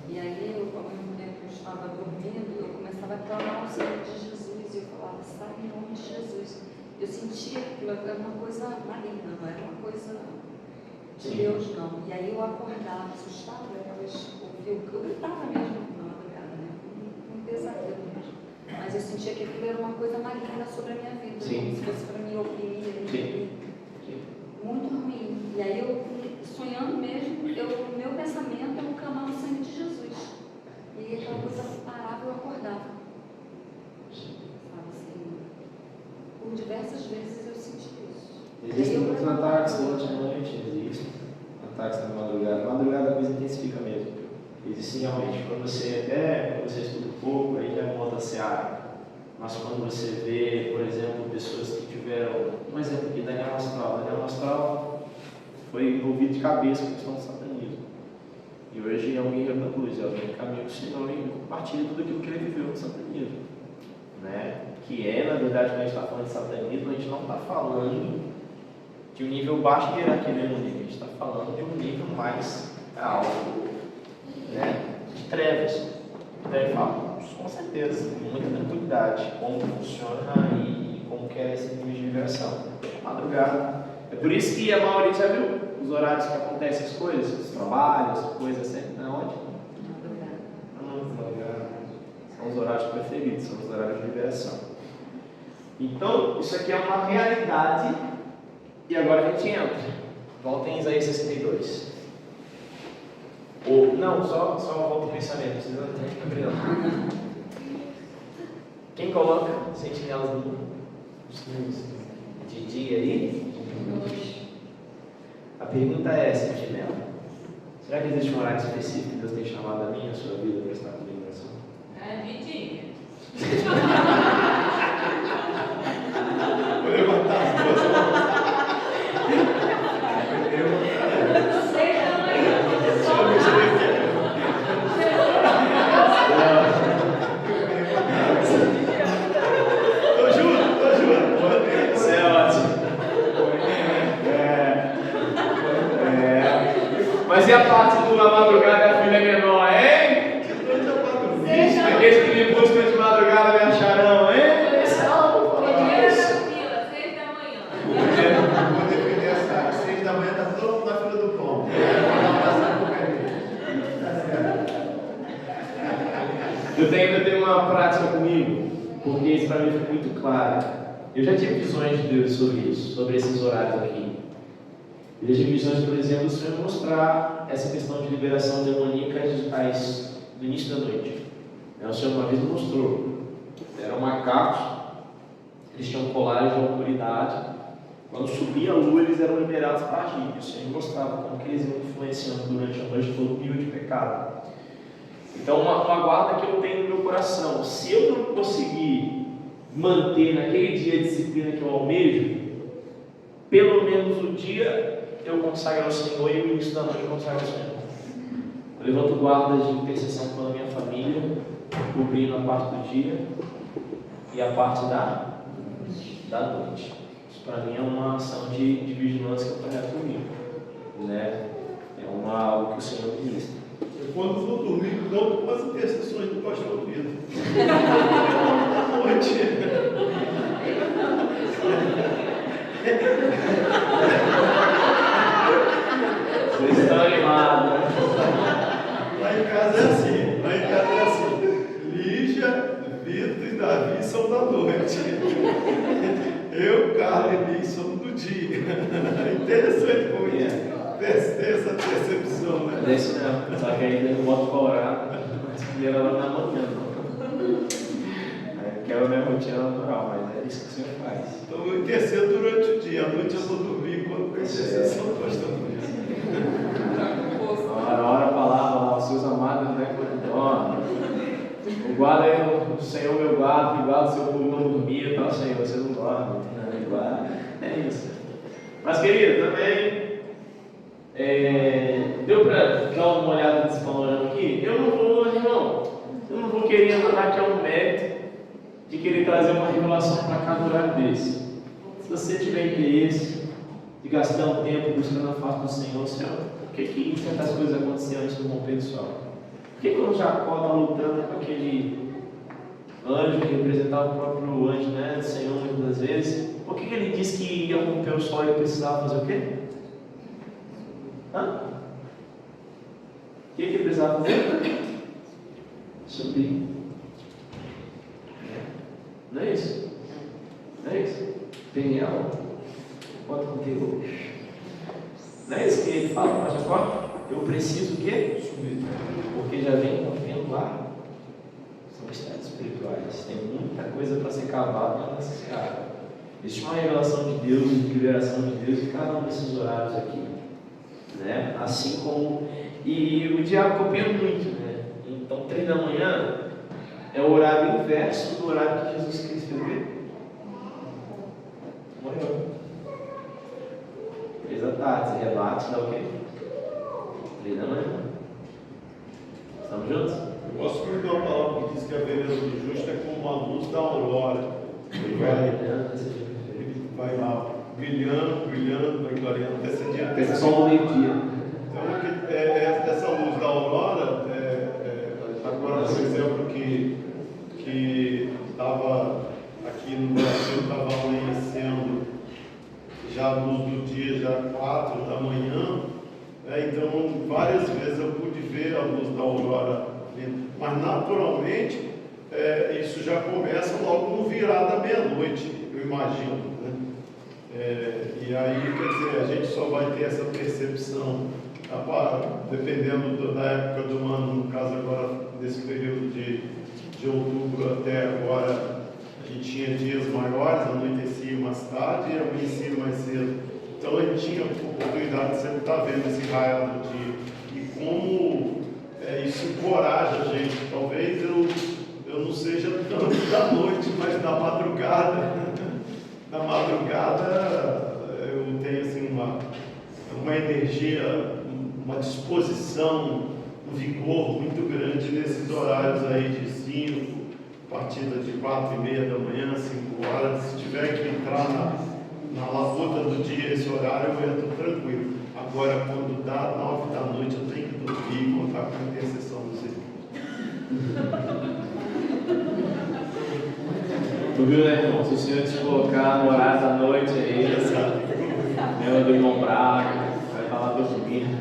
E aí, ao mesmo tempo que eu estava dormindo, eu começava a clamar o Senhor de Jesus e eu falava, sai em nome de Jesus. Eu sentia que aquilo era uma coisa maligna, não era uma coisa de Deus, não. E aí eu acordava assustada, eu gritava mesmo na madrugada, né? Um pesadelo mesmo. Mas eu sentia que aquilo era uma coisa maligna sobre a minha vida, como se fosse para me oprimir, muito ruim. E aí eu, sonhando mesmo, o meu pensamento era clamar o sangue de Jesus. E aquela coisa parava e eu acordava. Sabe assim, por diversas vezes eu senti isso. Existem muitos ataques durante a noite, existem ataques na madrugada. Na madrugada a coisa intensifica mesmo. Existe realmente, quando você estuda um pouco, aí já monta a seara. Mas quando você vê, por exemplo, pessoas que tiveram, um exemplo aqui, Daniel Astral foi envolvido de cabeça com a questão do satanismo. E hoje é um guerreiro da luz, é alguém que caminha com o Senhor e compartilha tudo aquilo que ele viveu no satanismo. Né? Que é, na verdade, quando a gente está falando de satanismo, a gente não está falando de um nível baixo de hierarquia demoníaca, a gente está falando de um nível mais alto, né? De trevas. Então ele fala, com certeza, com muita tranquilidade, como funciona e como que é esse nível de liberação. Madrugada. É por isso que a maioria já viu os horários que acontecem as coisas, os trabalhos, coisas assim. Na onde? Madrugada. São os horários preferidos, são os horários de liberação. Então, isso aqui é uma realidade. E agora a gente entra. Volta em Isaías 62. Não, só volta o pensamento, precisa estar brilhando. Quem coloca sentinelas de dia aí? A pergunta é, sentinela, será que existe um horário específico que Deus tem chamado a mim e a sua vida para estar com liberação? É de dia. Vou levantar as duas mãos. uma prática comigo, porque isso para mim foi muito claro. Eu já tive visões de Deus sobre isso, sobre esses horários aqui. Eu já tive visões, por exemplo, do Senhor mostrar essa questão de liberação demoníaca no início da noite. O Senhor uma vez me mostrou. Eram macacos, eles tinham colares de autoridade. Quando subia a lua, eles eram liberados para agir. O Senhor mostrava como que eles iam influenciando durante a noite todo o nível de pecado. Então, uma guarda que eu tenho no meu coração. Se eu não conseguir manter naquele dia a disciplina que eu almejo, pelo menos o dia eu consagro ao Senhor e o início da noite eu consagro ao Senhor. Eu levanto guardas de intercessão pela minha família, cobrindo a parte do dia e a parte da noite. Isso para mim é uma ação de vigilância que eu carrego comigo, né? É algo que o Senhor me ministra. Eu, quando vou dormir, conto com as intercessões do pastor Vitor. Noite. Vocês estão animados. Lá em casa é assim. Lígia, Vitor e Davi são da noite. Eu, Carlos e Liz somos do dia. Interessante como tem essa percepção, né? É isso mesmo, só que ainda não boto colorado, mas primeiro lá na manhã. Que é a minha rotina natural, mas é isso que o Senhor faz. Então eu intercedo durante o dia, à noite eu vou dormir quando com a intercessão do pastor Luiz. Ora a palavra lá, os seus amados, né? Quando dormem. O guarda é o Senhor, meu guarda, que guarda o seu povo não dormir, tá, Senhor, você não dorme, né? Guarda. É isso. Mas, querido, também deu para dar uma olhada nesse panorama aqui? Eu não vou querer entrar aqui ao mérito de querer trazer uma revelação para cada horário desse. Se você tiver interesse de gastar um tempo buscando a face do Senhor, por que tantas coisas aconteceram antes do romper do sol? Por que quando Jacó está lutando com aquele anjo que representava o próprio anjo, né, do Senhor muitas das vezes, por que ele disse que ia romper o sol e ele precisava fazer o quê? O que ele precisava fazer? Subir. Não é isso? Não é isso? Peniel. Bota contigo. Não é isso que ele fala para Jacó? Eu preciso o quê? Subir. Porque já vem vendo lá. São estados espirituais. Tem muita coisa para ser cavada nessa seara. Existe uma revelação de Deus, de liberação de Deus em cada um desses horários aqui. Né? Assim como. E o diabo copia muito, né? Então, 3 da manhã é o horário inverso do horário que Jesus Cristo fez. Morreu. 3 da tarde, você rebate, dá o quê? 3 da manhã. Estamos juntos? Eu gosto muito de uma palavra que diz que a vereda do justo é como a luz da aurora. Ele vai lá brilhando, vai clareando até esse dia. Pensa só no meio-dia. Então, essa luz da aurora, agora, por exemplo, que estava aqui no Brasil, estava amanhecendo já a luz do dia, já 4 da manhã, então várias vezes eu pude ver a luz da aurora, mas naturalmente isso já começa logo no virar da meia-noite, eu imagino, né? E aí, quer dizer, a gente só vai ter essa percepção dependendo da época do ano, no caso agora, nesse período de outubro até agora, a gente tinha dias maiores, anoitecia mais tarde e amanhecia mais cedo. Então a gente tinha a oportunidade de sempre estar vendo esse raio do dia. E como isso encoraja a gente. Talvez eu não seja tanto da noite, mas da madrugada. Na madrugada eu tenho assim, uma energia, uma disposição, um vigor muito grande nesses horários aí de 5, partida de 4:30 da manhã, 5 horas. Se tiver que entrar na labuta do dia esse horário, eu entro tranquilo. Agora, quando dá 9 da noite, eu tenho que dormir e contar com a intercessão dos irmãos. Tu viu, né, irmão? Se o Senhor te colocar no horário da noite aí, meu do irmão Braga, vai falar dormindo.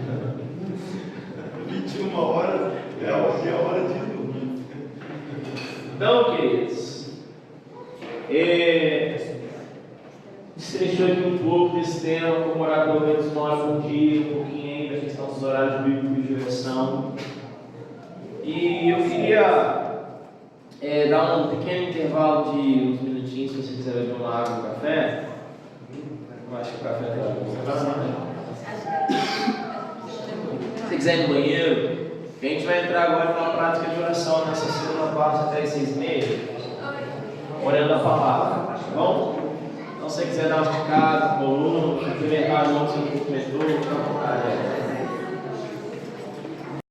21 horas é a hora de dormir. Então, queridos, destrechou aqui um pouco desse tema, como orar pelo menos 1 hora por dia, um pouquinho ainda, a questão dos horários bíblicos de oração. E eu queria dar um pequeno intervalo de uns minutinhos, se você quiser beber uma água, um café. Eu acho que o café está bom. Se você quiser ir no banheiro, a gente vai entrar agora numa prática de oração nessa segunda parte até as 6h30, orando a palavra, tá bom? Então, se você quiser dar uma esticada, coluna, cumprimentar a mão do seu cumprimentou, fica à vontade.